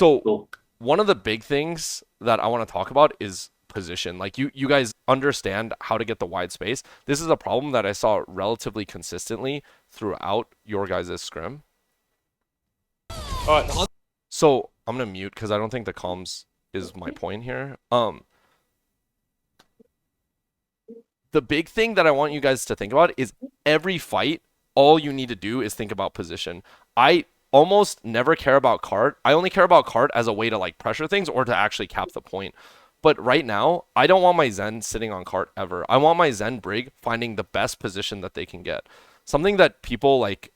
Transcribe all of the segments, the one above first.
So Cool. one of the big things that I want to talk about is position. Like you guys understand how to get the wide space. This is a problem that I saw relatively consistently throughout your guys' scrim. All right. So I'm gonna mute because I don't think the comms is my point here. The big thing that I want you guys to think about is every fight, all you need to do is think about position. I almost never care about card. I only care about card as a way to like pressure things or to actually cap the point. But right now, I don't want my Zen sitting on cart ever. I want my Zen Brig finding the best position that they can get. Something that people like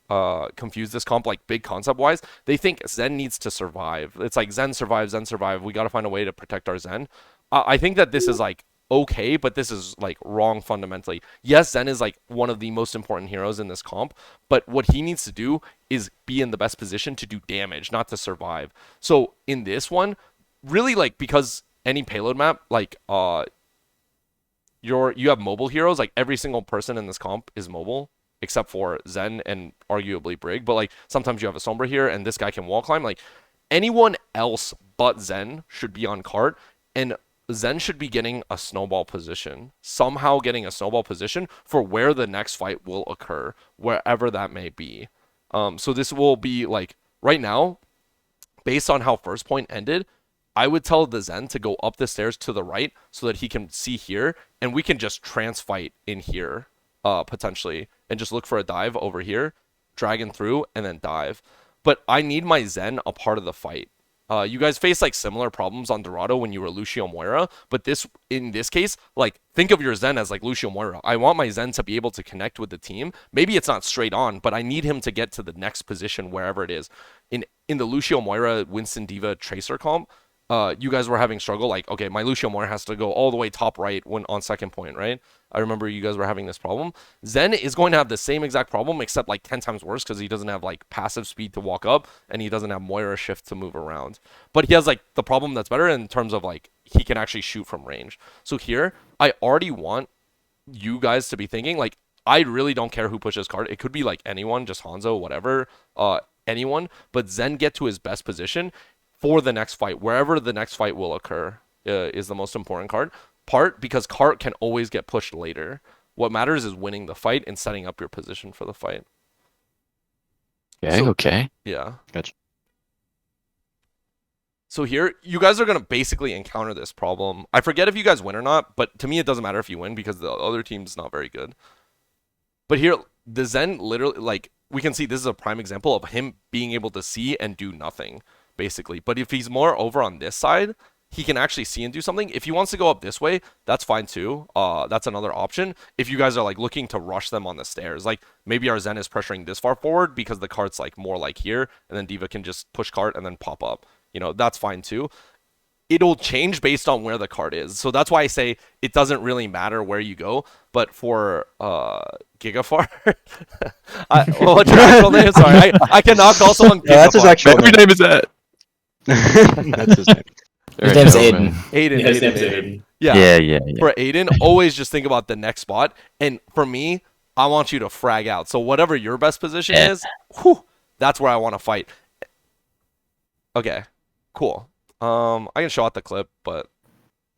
confuse this comp like big concept wise, they think Zen needs to survive. It's like Zen survive, Zen survive. We got to find a way to protect our Zen. I think that this is like okay, but this is like wrong fundamentally. Yes, Zen is like one of the most important heroes in this comp, but what he needs to do is be in the best position to do damage, not to survive. So in this one, really like because any payload map, like you have mobile heroes, like every single person in this comp is mobile, except for Zen and arguably Brig. But like sometimes you have a Sombra here and this guy can wall climb. Like anyone else but Zen should be on cart, and Zen should be getting a snowball position. Somehow getting a snowball position for where the next fight will occur, wherever that may be. So this will be like right now, based on how first point ended, I would tell the Zen to go up the stairs to the right so that he can see here, and we can just trans fight in here, potentially, and just look for a dive over here, dragon through, and then dive. But I need my Zen a part of the fight. You guys face like similar problems on Dorado when you were Lucio Moira, but in this case, like think of your Zen as like Lucio Moira. I want my Zen to be able to connect with the team. Maybe it's not straight on, but I need him to get to the next position wherever it is. In the Lucio Moira Winston Diva Tracer comp, you guys were having struggle. Like, okay, my Lucio Moira has to go all the way top right when on second point, right? I remember you guys were having this problem. Zen is going to have the same exact problem, except like 10 times worse because he doesn't have like passive speed to walk up and he doesn't have Moira shift to move around. But he has like the problem that's better in terms of like he can actually shoot from range. So here, I already want you guys to be thinking like, I really don't care who pushes card. It could be like anyone, just Hanzo, whatever, anyone. But Zen get to his best position for the next fight, wherever the next fight will occur, is the most important part because cart can always get pushed later. What matters is winning the fight and setting up your position for the fight. Okay, So- okay. Yeah. Gotcha. So here, you guys are going to basically encounter this problem. I forget if you guys win or not, but to me, it doesn't matter if you win because the other team's not very good. But here, the Zen literally, like, we can see this is a prime example of him being able to see and do nothing, basically. But if he's more over on this side, he can actually see and do something. If he wants to go up this way, that's fine too. That's another option. If you guys are like looking to rush them on the stairs, like maybe our Zen is pressuring this far forward because the cart's like more like here, and then Diva can just push cart and then pop up. You know, that's fine too. It'll change based on where the card is. So that's why I say it doesn't really matter where you go. But for Gigafar, what's your actual name? Sorry, I cannot call someone Gigafar. Yeah, that's his actual Every name. name is that. That's his name. His name's Aiden. Aiden, Yeah, his Aiden, name's Aiden. Aiden. Yeah. Yeah. For Aiden, always just think about the next spot. And for me, I want you to frag out. So whatever your best position Yeah. is, that's where I want to fight. Okay, cool. I can show out the clip, but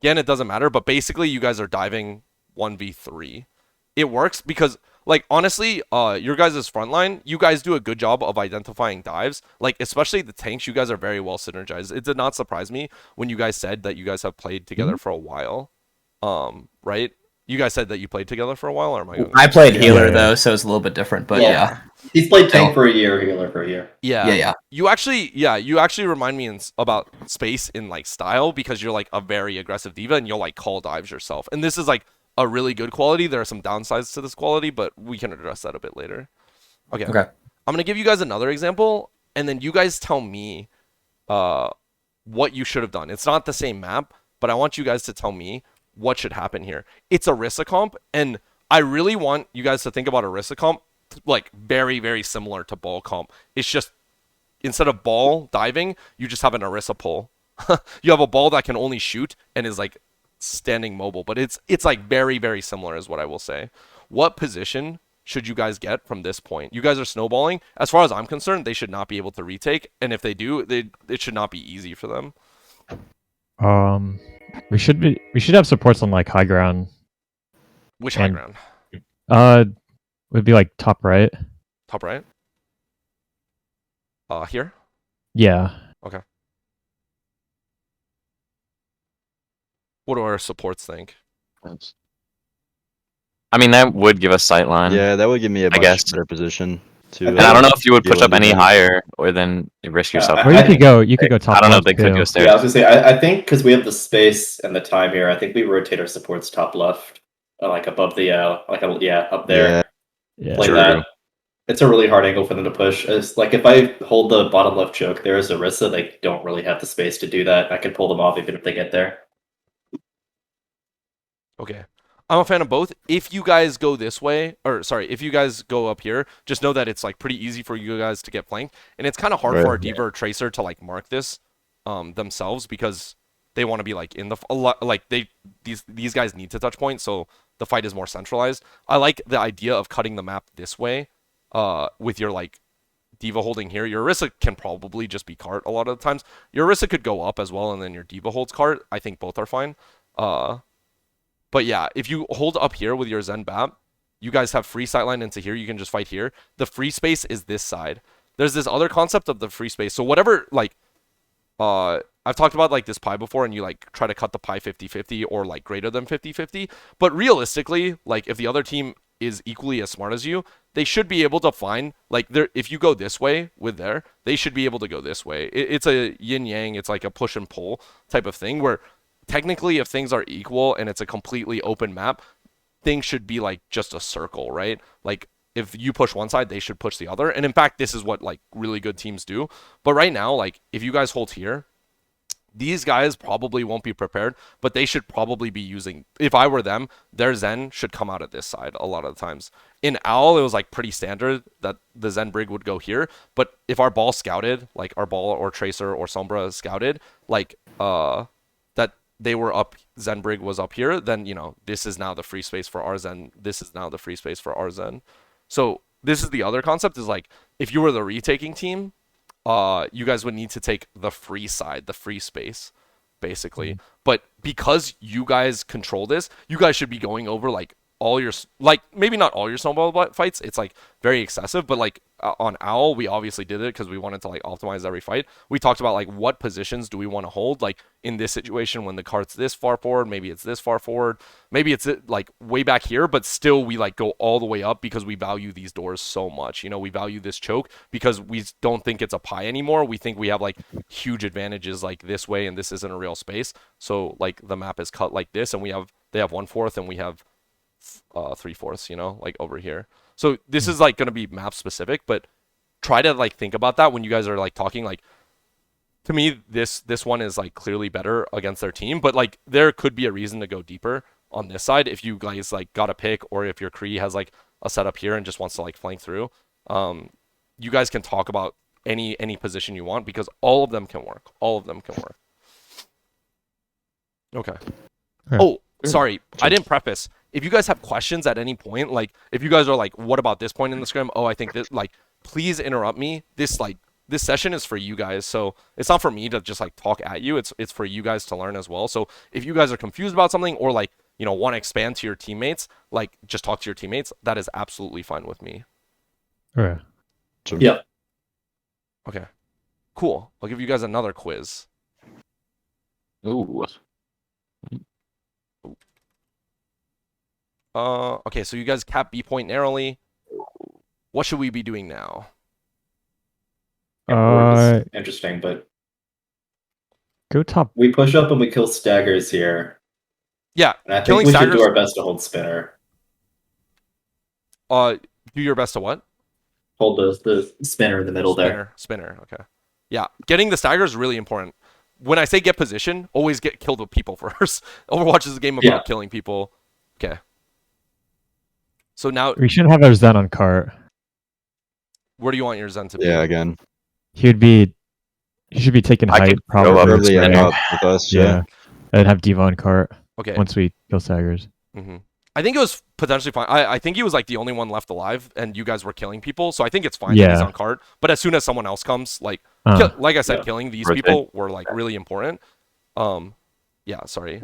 again, it doesn't matter. But basically, you guys are diving 1v3. It works because, like, honestly, your guys' front line, you guys do a good job of identifying dives. Like, especially the tanks, you guys are very well synergized. It did not surprise me when you guys said that you guys have played together for a while. Right? You guys said that you played together for a while, or am I going? I played healer Yeah. though, so it's a little bit different. But yeah, He's played tank for a year, healer for a year. Yeah. You actually remind me about space in like style because you're like a very aggressive diva and you'll like call dives yourself. And this is like a really good quality. There are some downsides to this quality, but we can address that a bit later. Okay. Okay. I'm gonna give you guys another example, and then you guys tell me what you should have done. It's not the same map, but I want you guys to tell me what should happen here. It's Orisa comp, and I really want you guys to think about Orisa comp like very, very similar to ball comp. It's just instead of ball diving, you just have an Orisa pull. You have a ball that can only shoot and is like standing mobile, but it's like very, very similar is what I will say. What position should you guys get from this point? You guys are snowballing. As far as I'm concerned, they should not be able to retake, and if they do, it should not be easy for them. We should have supports on like high ground. Which high And- ground? Would be like top right. Top right? Here? Yeah. What do our supports think? I mean, that would give us sight line. Yeah, that would give me a much guess. better position to. And I don't know if you would be push able up to do any that. higher, or then you risk yourself. Or you could go top. I don't know if left, they could too. go stairs. Yeah, I was gonna say, I think because we have the space and the time here, I think we rotate our supports top left, like above the, up there. Yeah. Play True. that. It's a really hard angle for them to push. It's like if I hold the bottom left choke there as Orisa, they don't really have the space to do that. I can pull them off even if they get there. Okay. I'm a fan of both. If you guys go this way, or sorry, if you guys go up here, just know that it's like pretty easy for you guys to get flanked, and it's kind of hard Right. for our Diva or Tracer to like mark this themselves because they want to be like in the these guys need to touch point, so the fight is more centralized. I like the idea of cutting the map this way, with your like Diva holding here. Your Orisa can probably just be cart a lot of the times. Your Orisa could go up as well, and then your Diva holds cart. I think both are fine. But yeah, if you hold up here with your Zen Bap, you guys have free sightline into here. You can just fight here. The free space is this side. There's this other concept of the free space. So whatever, like, I've talked about like this pie before, and you like try to cut the pie 50-50 or like greater than 50-50. But realistically, like if the other team is equally as smart as you, they should be able to find like if you go this way with there, they should be able to go this way. It's a yin yang. It's like a push and pull type of thing where technically if things are equal and it's a completely open map, things should be like just a circle, right? Like if you push one side, they should push the other. And in fact, this is what like really good teams do. But right now, like if you guys hold here, these guys probably won't be prepared, but they should probably be using, if I were them, their Zen should come out of this side a lot of the times. In Owl, it was like pretty standard that the Zen Brig would go here, but if our ball scouted, like our ball or Tracer or Sombra scouted, like that they were up, Zen Brig was up here, then, you know, this is now the free space for our Zen, this is now the free space for our Zen. So this is the other concept, is like, if you were the retaking team, you guys would need to take the free side, the free space, basically. Mm-hmm. But because you guys control this, you guys should be going over like all your, like maybe not all your snowball fights. It's like very excessive, but like on Owl, we obviously did it because we wanted to like optimize every fight. We talked about like what positions do we want to hold, like in this situation when the cart's this far forward, maybe it's this far forward, maybe it's like way back here, but still we like go all the way up because we value these doors so much. You know, we value this choke because we don't think it's a pie anymore. We think we have like huge advantages like this way, and this isn't a real space. So like the map is cut like this, and they have 1/4 and we have 3/4, you know, like over here. So this is like going to be map specific, but try to like think about that when you guys are like talking. Like to me, this one is like clearly better against their team, but like there could be a reason to go deeper on this side if you guys like got a pick, or if your Kree has like a setup here and just wants to like flank through. You guys can talk about any position you want because all of them can work. All of them can work. Okay. Yeah. Oh, sorry, I didn't preface. If you guys have questions at any point, like if you guys are like, what about this point in the scrim? Oh, I think that, like, please interrupt me. This session is for you guys, so it's not for me to just like talk at you. It's for you guys to learn as well. So if you guys are confused about something, or like, you know, want to expand to your teammates, like just talk to your teammates. That is absolutely fine with me. Okay. Yep. Okay, cool. I'll give you guys another quiz. Ooh. Okay, so you guys cap B point narrowly. What should we be doing now? It's interesting, but Go top. we push up and we kill staggers here. Yeah, And I think killing we should staggers. do our best to hold spinner. Do your best to what? Hold the spinner in the middle there. Spinner. Okay. Yeah, getting the stagger is really important. When I say get position, always get killed with people first. Overwatch is a game about killing people. Okay. So now, We should have our Zen on cart. where do you want your Zen to be? Yeah, again. He should be taking I height could go probably. up Probably spinner. up with us. Yeah. And have Diva on cart Okay. once we kill staggers. Mm-hmm. I think it was potentially fine. I think he was like the only one left alive, and you guys were killing people. So I think it's fine that he's Yeah. on cart. But as soon as someone else comes, like Uh, like I said, Yeah. killing these Rotate. people were like really important. Yeah, sorry.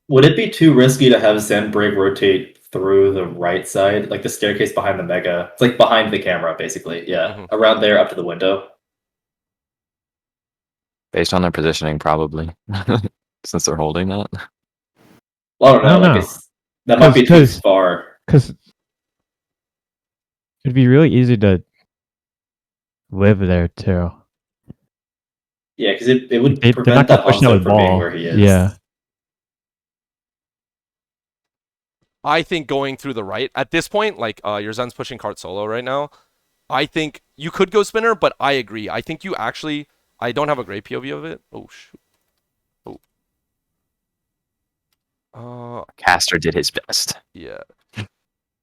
Would it be too risky to have Zen Brig rotate through the right side, like the staircase behind the Mega? It's like behind the camera, basically. Yeah, Mhm. around there, up to the window. Based on their positioning, probably. Since they're holding that. Well, I don't I know. don't Like know. it's that might be too 'Cause- far. Because it'd be really easy to live there too. Yeah, because it would They're prevent not the gonna push that Hanzo with from being ball. where he is. Yeah. I think going through the right at this point, like your Zen's pushing cart solo right now. I think you could go spinner, but I agree. I think you actually. I don't have a great POV of it. Oh shoot. Caster did his best. Yeah.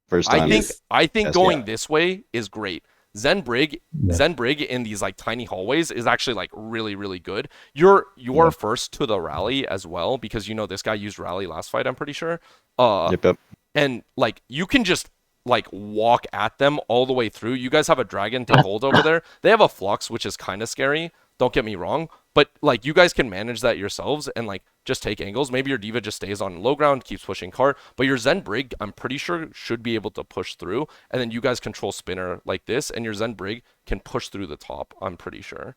First time. I think Yes, going yeah. this way is great. Zen Brig in these like tiny hallways is actually like really really good. You're first to the rally as well because you know this guy used rally last fight. I'm pretty sure. Yep. And like you can just like walk at them all the way through. You guys have a dragon to hold over there. They have a flux, which is kind of scary. Don't get me wrong, but like you guys can manage that yourselves and like just take angles. Maybe your diva just stays on low ground, keeps pushing cart, but your Zen Brig, I'm pretty sure should be able to push through, and then you guys control spinner like this, and your Zen Brig can push through the top. I'm pretty sure.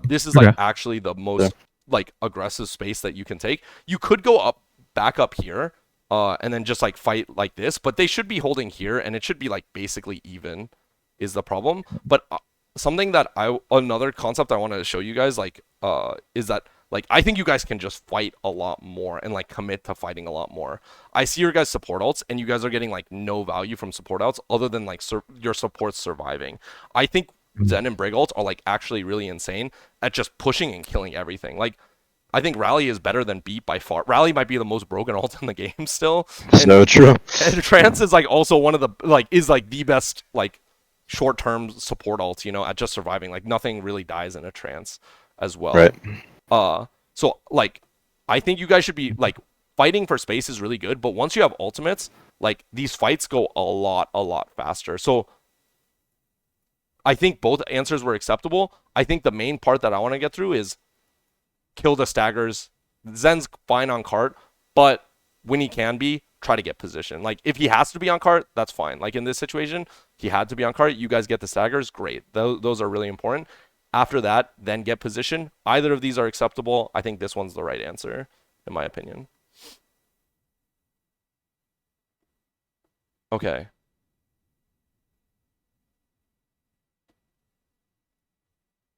This is like Okay. actually the most like aggressive space that you can take. You could go back up here, and then just like fight like this, but they should be holding here, and it should be like basically even, is the problem. But something that another concept I wanted to show you guys like is that like I think you guys can just fight a lot more and like commit to fighting a lot more. I see your guys support ults and you guys are getting like no value from support outs other than like your supports surviving. I think Zen and Brig ults are like actually really insane at just pushing and killing everything. Like I think Rally is better than Beat by far. Rally might be the most broken ult in the game still. So true. And Trance is like also one of the like is like the best like short-term support ult, you know, at just surviving. Like nothing really dies in a trance as well. Right. So like I think you guys should be like fighting for space is really good, but once you have ultimates, like these fights go a lot faster. So I think both answers were acceptable. I think the main part that I want to get through is kill the staggers. Zen's fine on cart, but when he can be, try to get position. Like if he has to be on cart, that's fine. Like in this situation, he had to be on cart. You guys get the staggers, great. Those are really important. After that, then get position. Either of these are acceptable. I think this one's the right answer, in my opinion. Okay.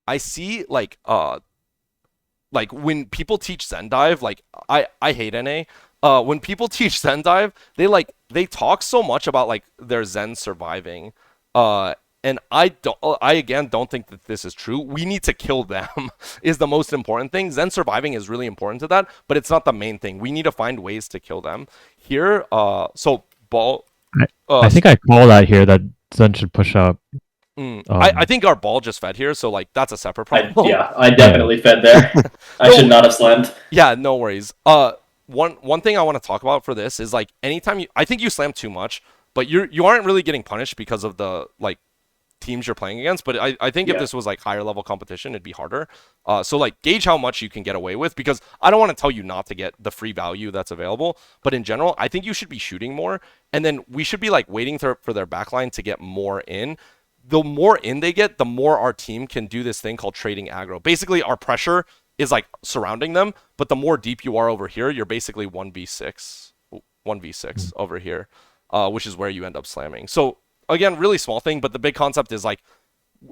I see like when people teach Zen dive, like I hate NA. When people teach Zen dive, they talk so much about like their Zen surviving. And I again don't think that this is true. We need to kill them is the most important thing. Zen surviving is really important to that, but it's not the main thing. We need to find ways to kill them. Here, so ball. I think I call that here that Zen should push up. I think our ball just fed here, so like that's a separate problem. I definitely fed there. I should not have slammed. Yeah, no worries. One thing I want to talk about for this is like anytime I think you slam too much, but you aren't really getting punished because of the like teams you're playing against. But I think if this was like higher level competition, it'd be harder. So like gauge how much you can get away with, because I don't want to tell you not to get the free value that's available, but in general, I think you should be shooting more, and then we should be like waiting for their backline to get more in. The more in they get, the more our team can do this thing called trading aggro. Basically, our pressure is like surrounding them, but the more deep you are over here, you're basically 1v6 over here, which is where you end up slamming. So again, really small thing, but the big concept is like,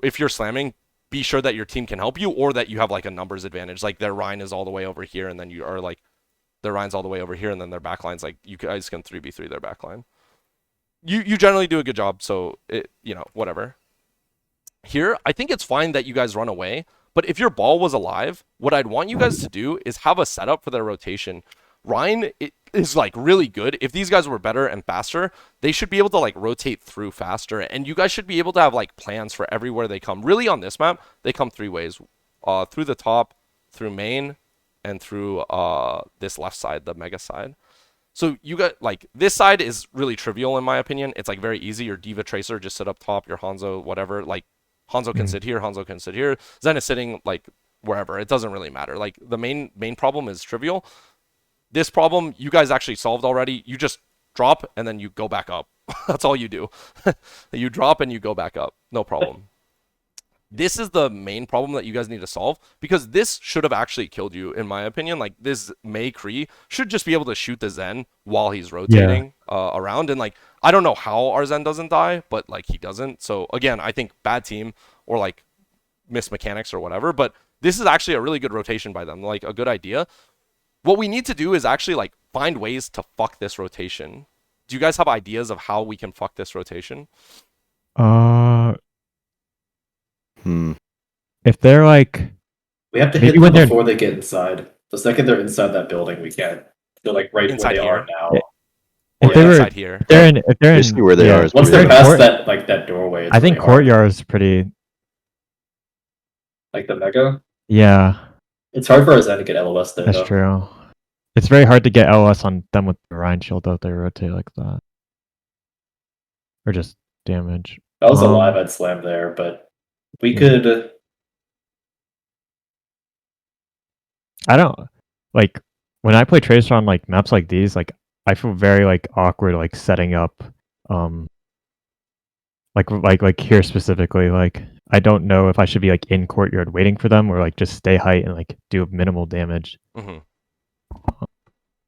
if you're slamming, be sure that your team can help you, or that you have like a numbers advantage. Like their Rhine is all the way over here, and then you are like, their Rhine's all the way over here, and then their backline's like, you guys can 3v3 their backline. You generally do a good job, so it, you know, whatever. Here, I think it's fine that you guys run away, but if your ball was alive, what I'd want you guys to do is have a setup for their rotation. Ryan is like really good. If these guys were better and faster, they should be able to like rotate through faster, and you guys should be able to have like plans for everywhere they come. Really, on this map, they come three ways: through the top, through main, and through this left side, the mega side. So you got like this side is really trivial in my opinion. It's like very easy. Your Diva Tracer just sit up top, your Hanzo, whatever. Like Hanzo can sit here, Hanzo can sit here. Zen is sitting like wherever. It doesn't really matter. Like the main problem is trivial. This problem you guys actually solved already. You just drop and then you go back up. That's all you do. You drop and you go back up. No problem. This is the main problem that you guys need to solve because this should have actually killed you, in my opinion. Like this Mei Kree should just be able to shoot the Zen while he's rotating around. And like, I don't know how our Zen doesn't die, but like he doesn't. So again, I think bad team or like missed mechanics or whatever, but this is actually a really good rotation by them. Like a good idea. What we need to do is actually like find ways to fuck this rotation. Do you guys have ideas of how we can fuck this rotation? If they're like, We have to Maybe hit when them they're- before they get inside. The second they're inside that building, we can't. They're like right Inside where they here? are now. Yeah. Or if they were, inside here? if they're in, Basically where they are is Once pretty they're good. past Court- that like that doorway, it's I think really hard. courtyard is pretty. Like the mega. Yeah, It's hard for us to get LOS there. that's though. true. It's very hard to get LS on them with the Rhine shield though if they rotate like that, or just damage. If I was Um, alive, I'd slam there, but we yeah. could. I don't like when I play Tracer on like maps like these. Like I feel very like awkward like setting up, like here specifically. Like I don't know if I should be like in courtyard waiting for them or like just stay height and like do minimal damage. Mm-hmm.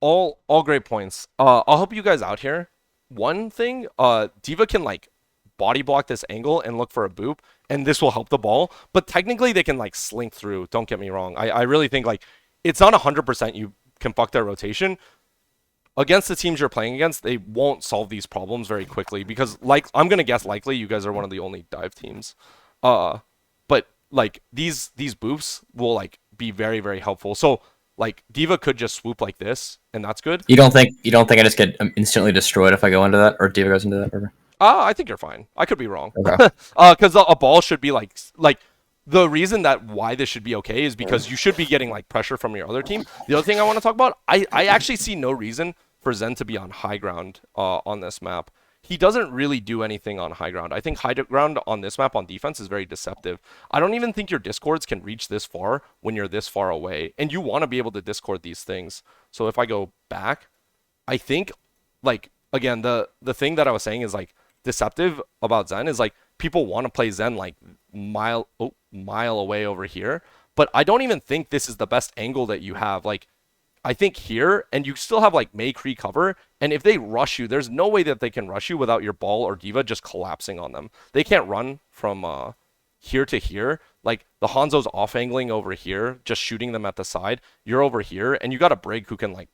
All great points. I'll help you guys out here. One thing, Diva can like body block this angle and look for a boop, and this will help the ball. But technically, they can like slink through. Don't get me wrong. I really think like it's not 100% you can fuck their rotation. Against the teams you're playing against, they won't solve these problems very quickly because like I'm gonna guess likely you guys are one of the only dive teams. But like these boops will like be very very helpful. So like Diva could just swoop like this, and that's good. You don't think I just get instantly destroyed if I go into that, or Diva goes into that? Or... I think you're fine. I could be wrong. Okay. Because a ball should be like the reason that why this should be okay is because you should be getting like pressure from your other team. The other thing I want to talk about, I actually see no reason for Zen to be on high ground on this map. He doesn't really do anything on high ground. I think high ground on this map on defense is very deceptive. I don't even think your discords can reach this far when you're this far away, and you want to be able to discord these things. So if I go back, I think like again the thing that I was saying is like deceptive about Zen is like people want to play Zen like mile away over here, but I don't even think this is the best angle that you have. Like I think here, and you still have like Mei Kree cover, and if they rush you, there's no way that they can rush you without your ball or Diva just collapsing on them. They can't run from here to here. Like the Hanzo's off angling over here, just shooting them at the side. You're over here, and you got a Brig who can like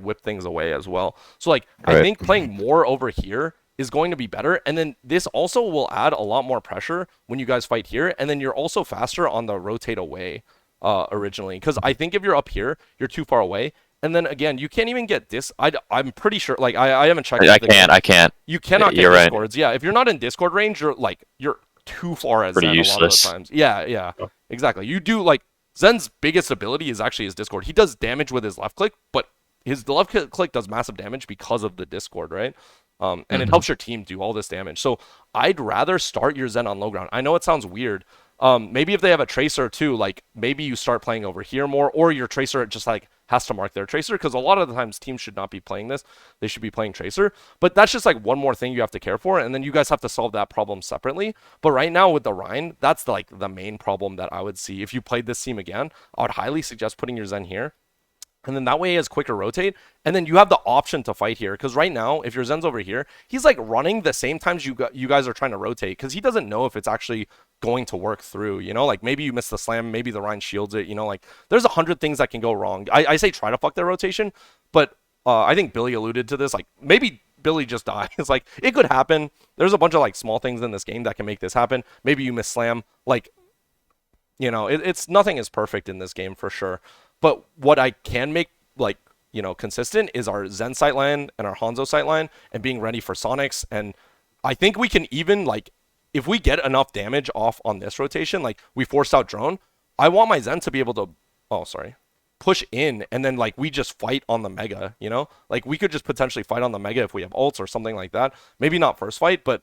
whip things away as well. So like I think playing more over here is going to be better, and then this also will add a lot more pressure when you guys fight here, and then you're also faster on the rotate away. Originally, because I think if you're up here, you're too far away, and then again, you can't even get this. I'm pretty sure, like I haven't checked. I can't. You cannot get You're right. discords. Yeah, if you're not in Discord range, you're too far as Pretty Zen useless. a lot of the times. Yeah, exactly. You do like Zen's biggest ability is actually his Discord. He does damage with his left click, but the left click does massive damage because of the Discord, right? And it helps your team do all this damage. So I'd rather start your Zen on low ground. I know it sounds weird. Maybe if they have a tracer too, like maybe you start playing over here more, or your tracer just like has to mark their tracer, because a lot of the times teams should not be playing this. They should be playing tracer. But that's just like one more thing you have to care for, and then you guys have to solve that problem separately. But right now with the Rhine, that's the main problem that I would see. If you played this team again, I would highly suggest putting your Zen here. And then that way he has quicker rotate. And then you have the option to fight here. Because right now, if your Zen's over here, he's like running the same times you guys are trying to rotate. Because he doesn't know if it's actually going to work through. You know, like maybe you miss the slam. Maybe the Rhine shields it. You know, like there's 100 things that can go wrong. I say try to fuck their rotation. But I think Billy alluded to this. Like maybe Billy just dies. Like it could happen. There's a bunch of like small things in this game that can make this happen. Maybe you miss slam. Like, you know, it's nothing is perfect in this game for sure. But what I can make, like, you know, consistent is our Zen sightline and our Hanzo sightline and being ready for Sonics. And I think we can even, like, if we get enough damage off on this rotation, like, we forced out drone, I want my Zen to be able to... Oh, sorry. push in and then like we just fight on the mega, you know? Like we could just potentially fight on the mega if we have ults or something like that. Maybe not first fight, but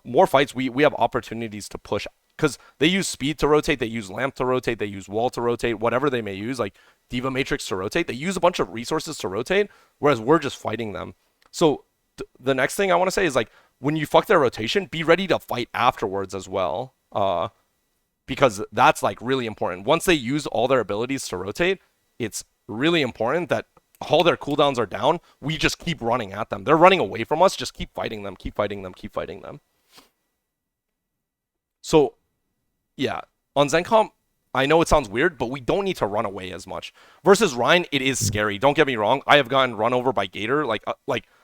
more fights we have opportunities to push because they use speed to rotate, they use lamp to rotate, they use wall to rotate, whatever they may use, like Diva Matrix to rotate. They use a bunch of resources to rotate, whereas we're just fighting them. So the next thing I want to say is like when you fuck their rotation, be ready to fight afterwards as well. Because that's like really important. Once they use all their abilities to rotate, it's really important that all their cooldowns are down. We just keep running at them. They're running away from us. Just keep fighting them, keep fighting them, keep fighting them. So, yeah, on Zencomp, I know it sounds weird, but we don't need to run away as much. Versus Rhine, it is scary. Don't get me wrong. I have gotten run over by Gator. Like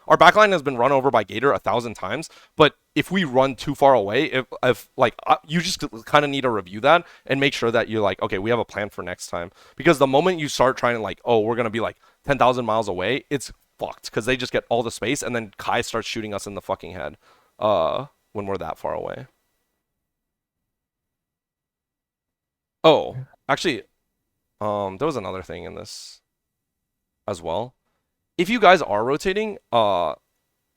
our backline has been run over by Gator 1,000 times. But if we run too far away, you just kind of need to review that and make sure that you're like, okay, we have a plan for next time. Because the moment you start trying to like, oh, we're gonna be like 10,000 miles away, it's fucked because they just get all the space and then Kai starts shooting us in the fucking head when we're that far away. Oh, actually, there was another thing in this as well. If you guys are rotating,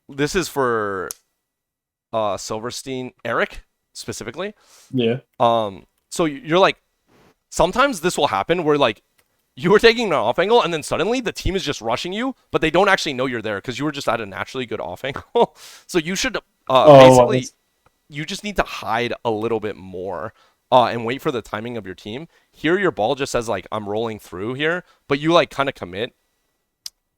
this is for Silverstein, Eric specifically. Yeah. So you're like, sometimes this will happen where like you were taking an off angle and then suddenly the team is just rushing you, but they don't actually know you're there because you were just at a naturally good off angle. So you should basically, you just need to hide a little bit more. And wait for the timing of your team. Here, your ball just says, like, I'm rolling through here, but you, like, kind of commit.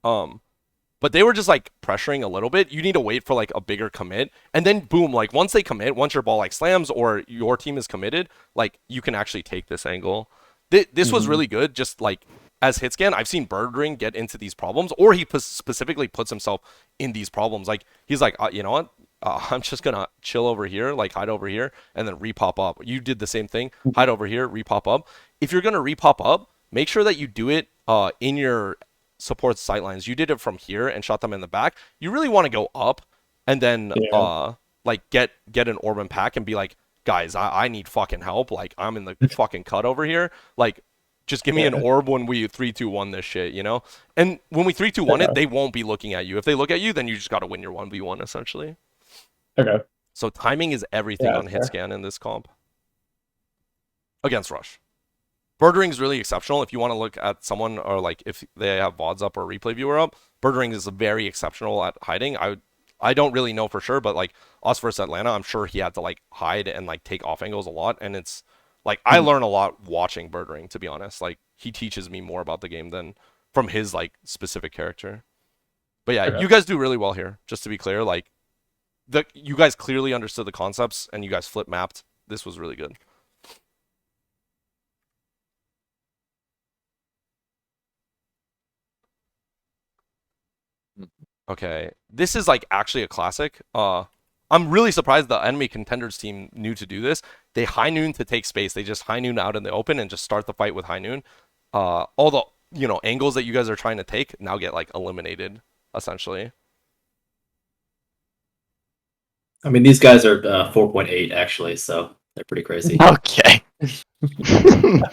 But they were just, like, pressuring a little bit. You need to wait for, like, a bigger commit. And then, boom, like, once they commit, once your ball, like, slams or your team is committed, like, you can actually take this angle. This was really good, just, like, as Hitscan, I've seen Birdring get into these problems, or he specifically puts himself in these problems. Like, he's like, you know what? I'm just going to chill over here, like hide over here, and then repop up. You did the same thing. Hide over here, repop up. If you're going to repop up, make sure that you do it in your support sightlines. You did it from here and shot them in the back. You really want to go up and then like get an orb and pack and be like, guys, I need fucking help. Like, I'm in the fucking cut over here. Like, just give me an orb when we 3-2-1 this shit, you know? And when we 3-2-1 it, they won't be looking at you. If they look at you, then you just got to win your 1v1, essentially. Okay. So timing is everything on Hitscan in this comp. Against Rush. Birdring is really exceptional. If you want to look at someone or like if they have VODs up or replay viewer up, Birdring is very exceptional at hiding. I don't really know for sure, but like us versus Atlanta, I'm sure he had to like hide and like take off angles a lot. And it's like I learn a lot watching Birdring, to be honest. Like he teaches me more about the game than from his like specific character. But yeah, you guys do really well here, just to be clear. Like you guys clearly understood the concepts and you guys flip mapped. This was really good. Okay, this is like actually a classic. I'm really surprised the enemy contenders team knew to do this. They high noon to take space. They just high noon out in the open and just start the fight with high noon. All the angles that you guys are trying to take now get like eliminated essentially. I mean, these guys are 4.8 actually, so they're pretty crazy. Okay.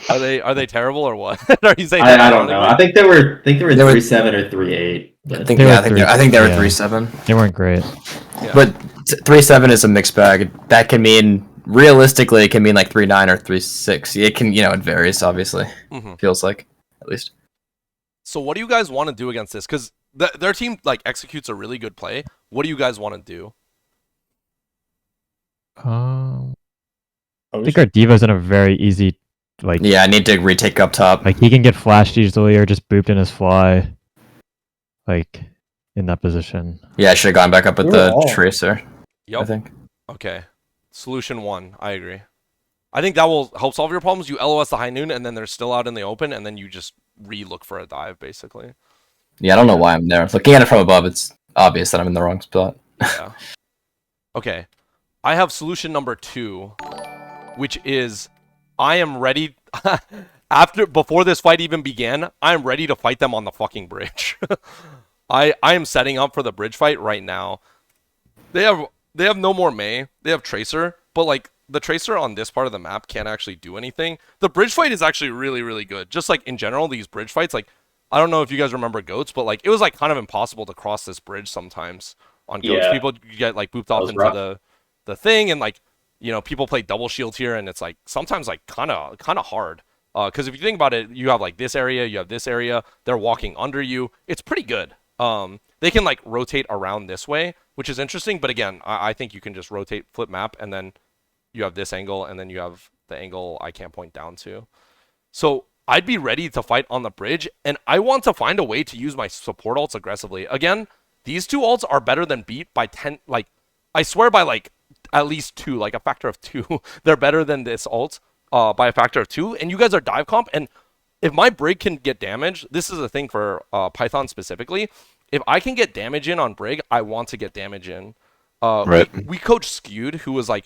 Are they terrible or what? Are you saying I don't know. I think they were 3.7 or 3.8. I think they were 3-7. They weren't great. Yeah. But 3-7 is a mixed bag. That can mean realistically it can mean like 3-9 or 3-6. It can, it varies obviously. Feels like at least. So what do you guys want to do against this? Because their team like executes a really good play. What do you guys want to do? I think our Diva's in a very easy, like... Yeah, I need to retake up top. Like, he can get flashed easily or just booped in his fly. Like, in that position. Yeah, I should have gone back up with the Tracer. Yep. I think. Okay. Solution 1. I agree. I think that will help solve your problems. You LOS the high noon, and then they're still out in the open, and then you just re-look for a dive, basically. Yeah, I don't know why I'm there. Looking at it from above, it's obvious that I'm in the wrong spot. Yeah. Okay. I have solution number 2, which is I am ready before this fight even began, I am ready to fight them on the fucking bridge. I am setting up for the bridge fight right now. They have no more Mei. They have Tracer, but like the tracer on this part of the map can't actually do anything. The bridge fight is actually really, really good. Just like in general, these bridge fights, like I don't know if you guys remember goats, but like it was like kind of impossible to cross this bridge sometimes on goats. Yeah. People get like booped That off was into rough. the thing, and like people play double shield here, and it's like sometimes like kind of hard. Because if you think about it, you have like this area, you have this area. They're walking under you. It's pretty good. They can like rotate around this way, which is interesting. But again, I think you can just rotate, flip map, and then you have this angle, and then you have the angle I can't point down to. So I'd be ready to fight on the bridge, and I want to find a way to use my support ults aggressively. Again, these two ults are better than beat by 10, like, I swear by like at least 2, like a factor of 2. They're better than this ult by a factor of 2, and you guys are dive comp, and if my Brig can get damage, this is a thing for Python specifically. If I can get damage in on Brig, I want to get damage in. Right. We coach Skewed, who was like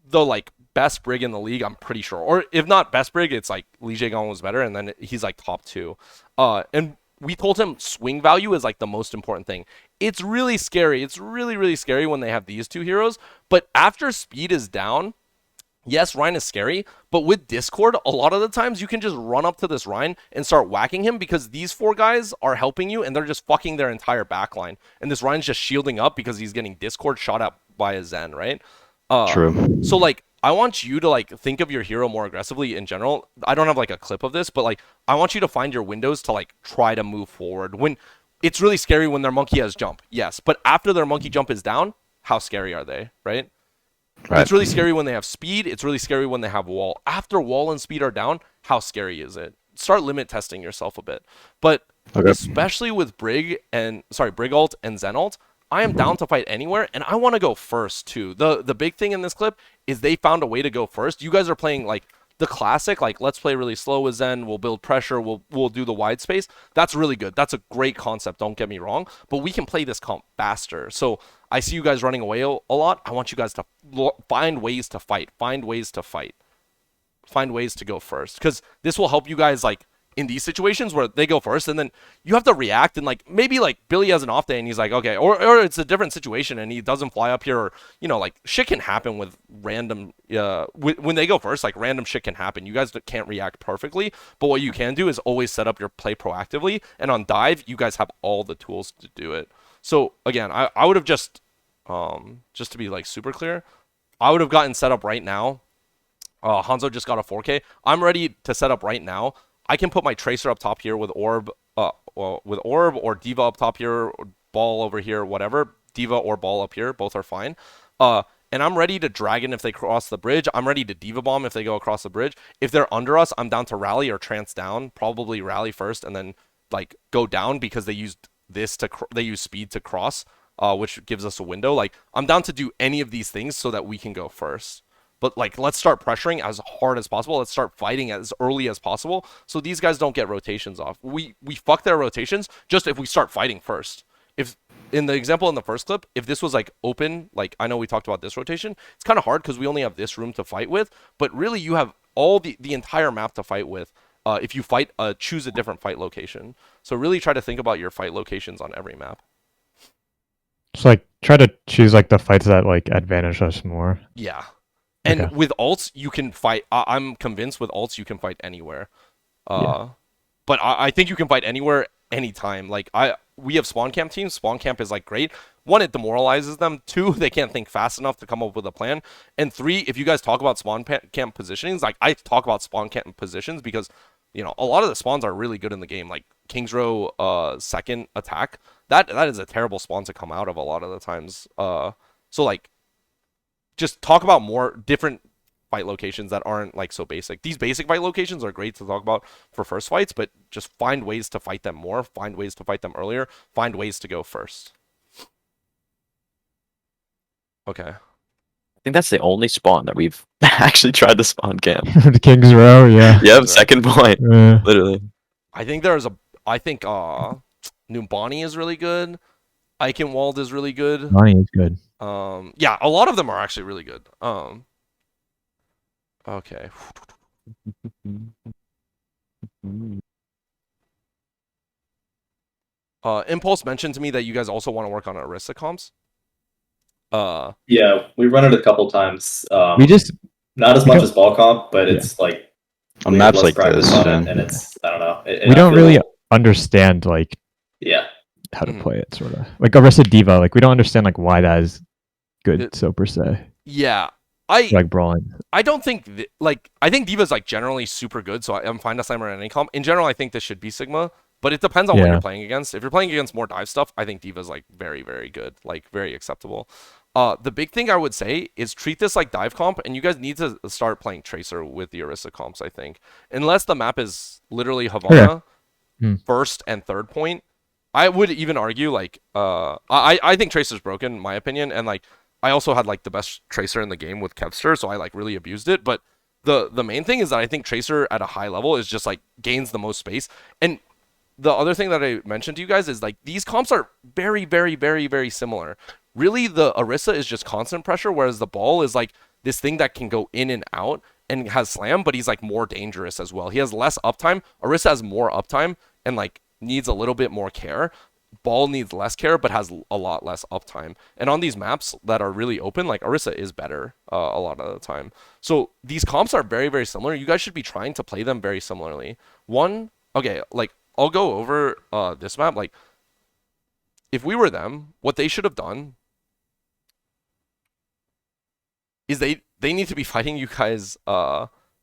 the like best Brig in the league, I'm pretty sure. Or if not best Brig, it's like Lee Jae-gon was better, and then he's like top 2. And we told him swing value is like the most important thing. It's really scary. It's really, really scary when they have these two heroes. But after speed is down, yes, Rhine is scary, but with Discord, a lot of the times you can just run up to this Rhine and start whacking him because these 4 guys are helping you and they're just fucking their entire backline. And this Rhine's just shielding up because he's getting Discord shot at by a Zen, right? True. So like I want you to like think of your hero more aggressively in general. I don't have like a clip of this, but like I want you to find your windows to like try to move forward. When it's really scary when their monkey has jump, yes, but after their monkey jump is down, how scary are they, right? Right. It's really scary when they have speed. It's really scary when they have wall. After wall and speed are down, how scary is it? Start limit testing yourself a bit. But Okay. especially with Brig ult and Zen ult, I am down to fight anywhere, and I want to go first too. The big thing in this clip is they found a way to go first. You guys are playing like the classic, like let's play really slow with Zen. We'll build pressure. We'll do the wide space. That's really good. That's a great concept. Don't get me wrong. But we can play this comp faster. So I see you guys running away a lot. I want you guys to find ways to fight. Find ways to fight. Find ways to go first, because this will help you guys like in these situations where they go first, and then you have to react, and like maybe like Billy has an off day and he's like, okay, or it's a different situation and he doesn't fly up here, or like shit can happen with random when they go first, like random shit can happen. You guys can't react perfectly, but what you can do is always set up your play proactively, and on dive you guys have all the tools to do it. So again, I would have just to be like super clear, I would have gotten set up right now. Hanzo just got a 4K. I'm ready to set up right now. I can put my tracer up top here with orb, or diva up top here, or ball over here, whatever. Diva or ball up here, both are fine. And I'm ready to dragon if they cross the bridge. I'm ready to diva bomb if they go across the bridge. If they're under us, I'm down to rally or trance down. Probably rally first and then like go down because they used this they use speed to cross, which gives us a window. Like I'm down to do any of these things so that we can go first. But like, let's start pressuring as hard as possible. Let's start fighting as early as possible, so these guys don't get rotations off. We fuck their rotations just if we start fighting first. If in the example in the first clip, if this was like open, like I know we talked about this rotation, it's kind of hard because we only have this room to fight with. But really, you have all the entire map to fight with. If you fight, choose a different fight location. So really try to think about your fight locations on every map. Just like try to choose like the fights that like advantage us more. Yeah. And Okay. with ults, you can fight. I'm convinced with ults, you can fight anywhere. Yeah. But I think you can fight anywhere, anytime. Like we have spawn camp teams. Spawn camp is like great. 1, it demoralizes them. 2, they can't think fast enough to come up with a plan. And 3, if you guys talk about spawn camp positionings, like I talk about spawn camp positions because a lot of the spawns are really good in the game. Like King's Row second attack, that is a terrible spawn to come out of a lot of the times. So like, just talk about more different fight locations that aren't like so basic. These basic fight locations are great to talk about for first fights, but just find ways to fight them more, find ways to fight them earlier, find ways to go first. Okay. I think that's the only spawn that we've actually tried the spawn camp. The King's Row, yeah. Yep, second point. Yeah. Literally. I think Numbani is really good. Eichenwald is really good. Money is good. Yeah, a lot of them are actually really good. Okay. Impulse mentioned to me that you guys also want to work on Orisa comps. Yeah, we run it a couple times. We just not as much as ball comp, but Yeah. it's like On we have maps less like practice this, on yeah. it, and it's I don't know. we I don't feel- really understand like Yeah, how to Mhm. play it, sort of like Orisa Diva. Like we don't understand like why that is good. It- So per se, Yeah, I like brawling. I don't think I think Diva's like generally super good, so I'm fine to slam her in any comp. In general, I think this should be Sigma, but it depends on what Yeah. you're playing against. If you're playing against more dive stuff, I think Diva's like very, very good, like very acceptable. The big thing I would say is treat this like dive comp, and you guys need to start playing Tracer with the Orisa comps, I think. Unless the map is literally Havana, Hmm. first and third point, I would even argue like I think Tracer's broken, in my opinion, and like I also had like the best Tracer in the game with Kevster, so I like really abused it. But the main thing is that I think Tracer at a high level is just like gains the most space. And the other thing that I mentioned to you guys is like these comps are very, very, very, very similar. Really, the Orisa is just constant pressure, whereas the ball is like this thing that can go in and out and has slam, but he's like more dangerous as well. He has less uptime. Orisa has more uptime and like needs a little bit more care. Ball needs less care, but has a lot less uptime. And on these maps that are really open, like Orisa is better a lot of the time. So these comps are very, very similar. You guys should be trying to play them very similarly. Okay, like I'll go over this map. Like if we were them, what they should have done is they need to be fighting you guys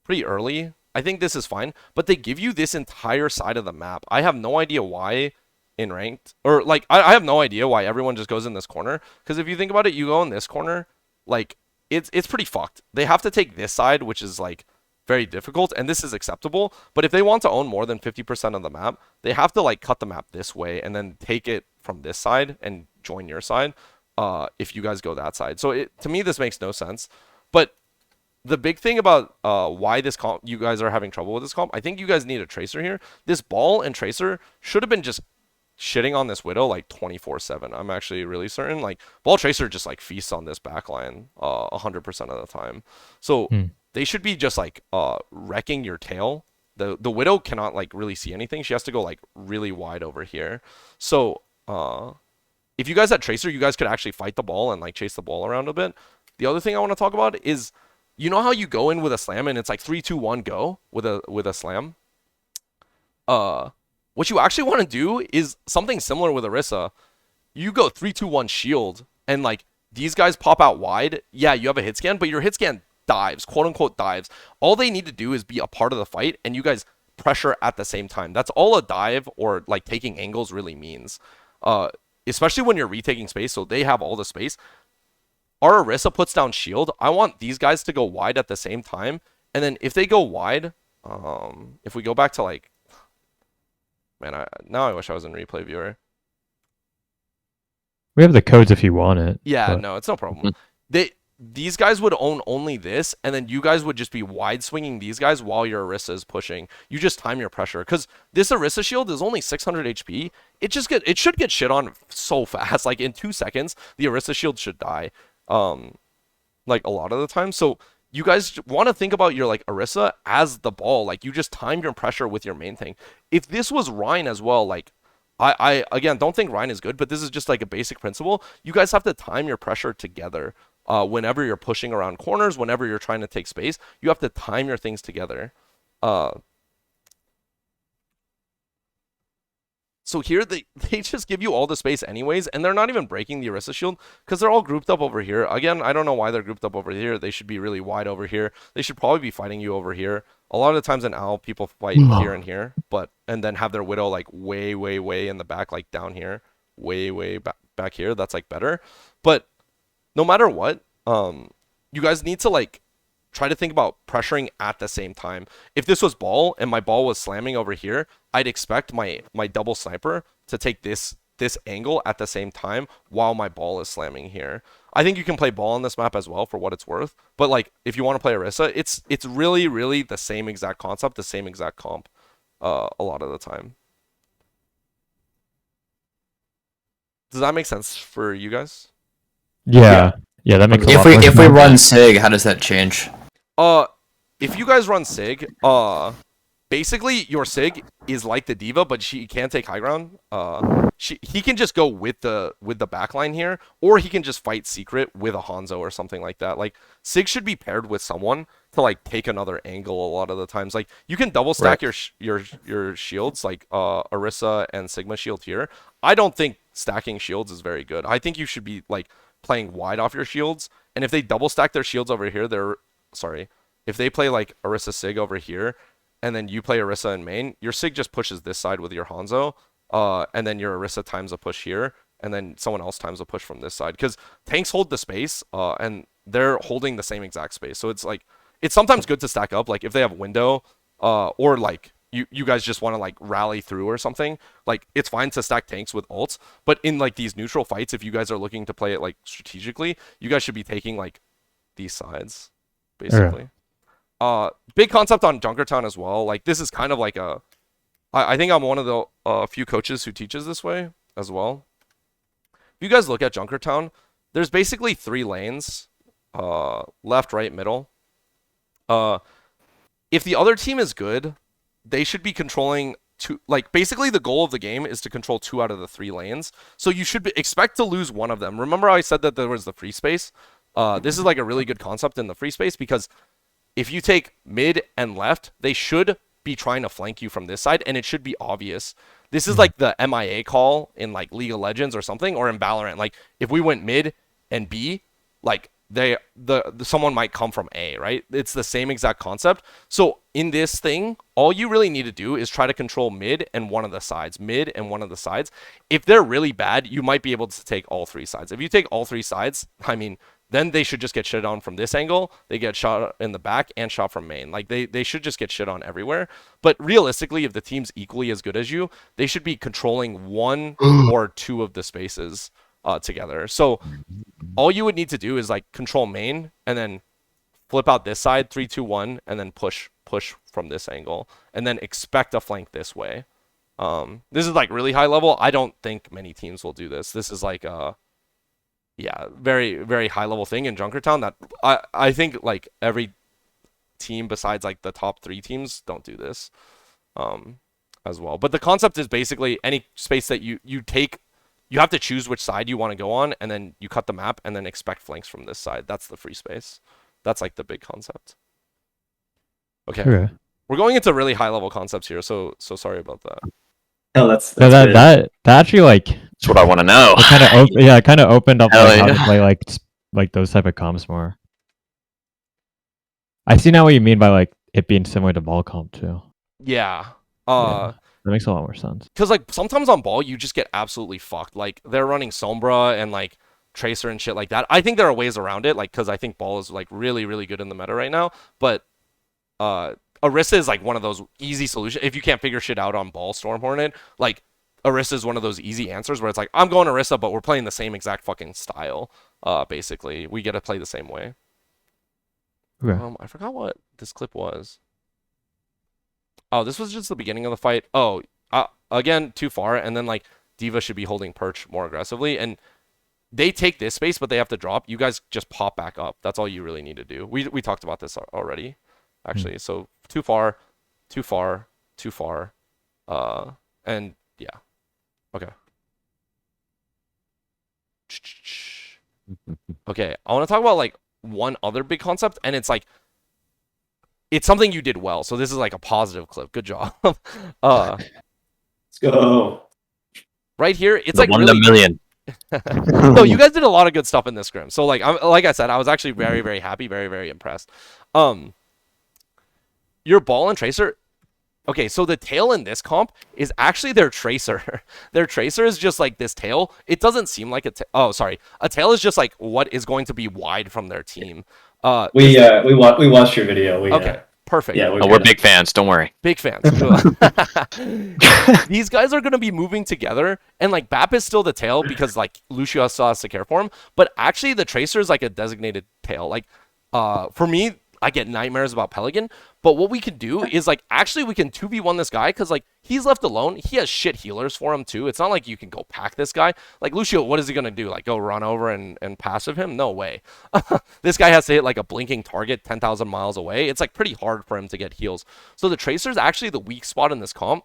pretty early. I think this is fine, but they give you this entire side of the map. I have no idea why in ranked, or like I have no idea why everyone just goes in this corner, because if you think about it, you go in this corner, like it's pretty fucked. They have to take this side, which is like very difficult, and this is acceptable, but if they want to own more than 50% of the map, they have to like cut the map this way and then take it from this side and join your side if you guys go that side. So to me this makes no sense. But the big thing about why this comp, you guys are having trouble with this comp, I think you guys need a Tracer here. This ball and Tracer should have been just shitting on this Widow like 24/7. I'm actually really certain. Like ball Tracer just like feasts on this backline 100% of the time. So they should be just like wrecking your tail. The Widow cannot like really see anything. She has to go like really wide over here. So if you guys had Tracer, you guys could actually fight the ball and like chase the ball around a bit. The other thing I want to talk about is, you know how you go in with a slam and it's like 3, 2, 1 go with a slam? What you actually want to do is something similar with Orisa. You go 3, 2, 1 shield, and like these guys pop out wide. Yeah, you have a hit scan, but your hit scan dives, quote unquote dives. All they need to do is be a part of the fight, and you guys pressure at the same time. That's all a dive or like taking angles really means. Especially when you're retaking space, so they have all the space. Our Orisa puts down shield. I want these guys to go wide at the same time, and then if they go wide, if we go back to like, man, now I wish I was in replay viewer. We have the codes if you want it. Yeah, but- no, it's no problem. These guys would own only this, and then you guys would just be wide swinging these guys while your Orisa is pushing. You just time your pressure, because this Orisa shield is only 600 HP. It should get shit on so fast. Like in 2 seconds, the Orisa shield should die. Like a lot of the time. So you guys want to think about your like Orisa as the ball. Like you just time your pressure with your main thing. If this was Ryan as well, like I again don't think Ryan is good, but this is just like a basic principle. You guys have to time your pressure together. Whenever you're pushing around corners, whenever you're trying to take space, you have to time your things together. So here they just give you all the space anyways, and they're not even breaking the Orisa shield because they're all grouped up over here. Again, I don't know why they're grouped up over here. They should be really wide over here. They should probably be fighting you over here. A lot of the times in Owl, people fight here and here, and then have their Widow like way, way, way in the back, like down here, way, way back here. That's like better. But no matter what, you guys need to like try to think about pressuring at the same time. If this was ball and my ball was slamming over here, I'd expect my double sniper to take this angle at the same time while my ball is slamming here. I think you can play ball on this map as well for what it's worth. But like if you want to play Orisa, it's really, really the same exact concept, the same exact comp a lot of the time. Does that make sense for you guys? Yeah, that makes a lot more If we sense. run Sig, how does that change? If you guys run Sig, basically your Sig is like the diva, but she can't take high ground. He can just go with the backline here, or he can just fight secret with a Hanzo or something like that. Like Sig should be paired with someone to like take another angle a lot of the times. Like you can double stack your shields, like Orisa and Sigma shield here. I don't think stacking shields is very good. I think you should be like playing wide off your shields, and if they double stack their shields over here, if they play like Orisa Sig over here, and then you play Orisa in main, your Sig just pushes this side with your Hanzo, and then your Orisa times a push here, and then someone else times a push from this side. Because tanks hold the space, and they're holding the same exact space. So it's like, it's sometimes good to stack up, like if they have window, or like you guys just want to like rally through or something. Like it's fine to stack tanks with ults, but in like these neutral fights, if you guys are looking to play it like strategically, you guys should be taking like these sides, basically. Big concept on Junkertown as well. Like this is kind of like I think I'm one of the few coaches who teaches this way as well. If you guys look at Junkertown, there's basically 3 lanes, left, right, middle. If the other team is good, they should be controlling like basically the goal of the game is to control 2 out of the 3 lanes. So you should expect to lose one of them. Remember how I said that there was the free space? This is like a really good concept in the free space, because if you take mid and left, they should be trying to flank you from this side, and it should be obvious. This is like the MIA call in like League of Legends or something, or in Valorant. Like if we went mid and B, like someone might come from A, right? It's the same exact concept. So in this thing, all you really need to do is try to control mid and one of the sides. Mid and one of the sides. If they're really bad, you might be able to take all 3 sides. If you take all 3 sides, I mean, then they should just get shit on from this angle. They get shot in the back and shot from main. Like they should just get shit on everywhere. But realistically, if the team's equally as good as you, they should be controlling 1 or 2 of the spaces together. So all you would need to do is like control main and then flip out this side, 3, 2, 1, and then push from this angle, and then expect a flank this way. This is like really high level. I don't think many teams will do this. This is like very, very high level thing in Junkertown that I think like every team besides like the top 3 teams don't do this as well. But the concept is basically any space that you take, you have to choose which side you want to go on, and then you cut the map and then expect flanks from this side. That's the free space. That's like the big concept. Okay. We're going into really high level concepts here, so sorry about that. No, that's that actually like That's what I want to know. it kind of opened up Hell like, how yeah. to play like those type of comps more. I see now what you mean by like it being similar to ball comp too. Yeah. That makes a lot more sense. Because like sometimes on ball you just get absolutely fucked. Like they're running Sombra and like Tracer and shit like that. I think there are ways around it, like because I think ball is like really, really good in the meta right now. But Orisa is like one of those easy solutions. If you can't figure shit out on ball, Storm Hornet, like Orisa is one of those easy answers where it's like, I'm going Orisa, but we're playing the same exact fucking style. Basically, we get to play the same way. Okay. I forgot what this clip was. Oh, this was just the beginning of the fight. Oh, again, too far, and then like D.Va should be holding perch more aggressively, and they take this space, but they have to drop. You guys just pop back up. That's all you really need to do. We talked about this already, actually. So too far, and yeah. Okay. Okay, I want to talk about like one other big concept, and it's like it's something you did well. So this is like a positive clip. Good job. Let's go. Right here, it's The like one really... in a million. No, you guys did a lot of good stuff in this scrim. So like I said, I was actually very, very happy, very, very impressed. Your ball and Tracer. Okay, so the tail in this comp is actually their Tracer. Their Tracer is just like this tail. It doesn't seem like a oh, sorry. A tail is just like what is going to be wide from their team. We watched your video. Okay, perfect. Yeah, We're big fans. Don't worry. Big fans. These guys are going to be moving together, and like Bap is still the tail because like Lucio still has to care for him, but actually the Tracer is like a designated tail. Like for me, I get nightmares about Pelican. But what we can do is like actually we can 2v1 this guy because like he's left alone. He has shit healers for him too. It's not like you can go pack this guy. Like Lucio, what is he gonna do? Like go run over and passive him? No way. This guy has to hit like a blinking target 10,000 miles away. It's like pretty hard for him to get heals. So the Tracer's actually the weak spot in this comp.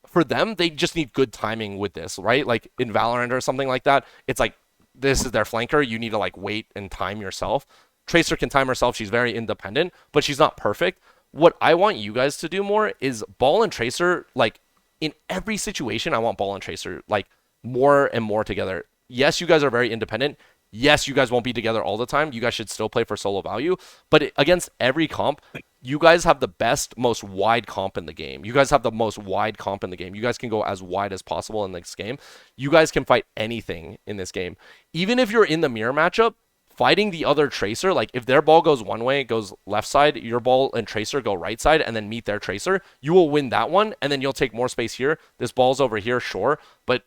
For them, they just need good timing with this, right? Like in Valorant or something like that, it's like this is their flanker. You need to like wait and time yourself. Tracer can time herself. She's very independent, but she's not perfect. What I want you guys to do more is Ball and Tracer, like in every situation, I want Ball and Tracer like more and more together. Yes, you guys are very independent. Yes, you guys won't be together all the time. You guys should still play for solo value. But against every comp, you guys have the best, most wide comp in the game. You guys have the most wide comp in the game. You guys can go as wide as possible in this game. You guys can fight anything in this game. Even if you're in the mirror matchup, fighting the other Tracer, like if their ball goes one way, it goes left side, your ball and Tracer go right side, and then meet their Tracer, you will win that one, and then you'll take more space here. This ball's over here, sure, but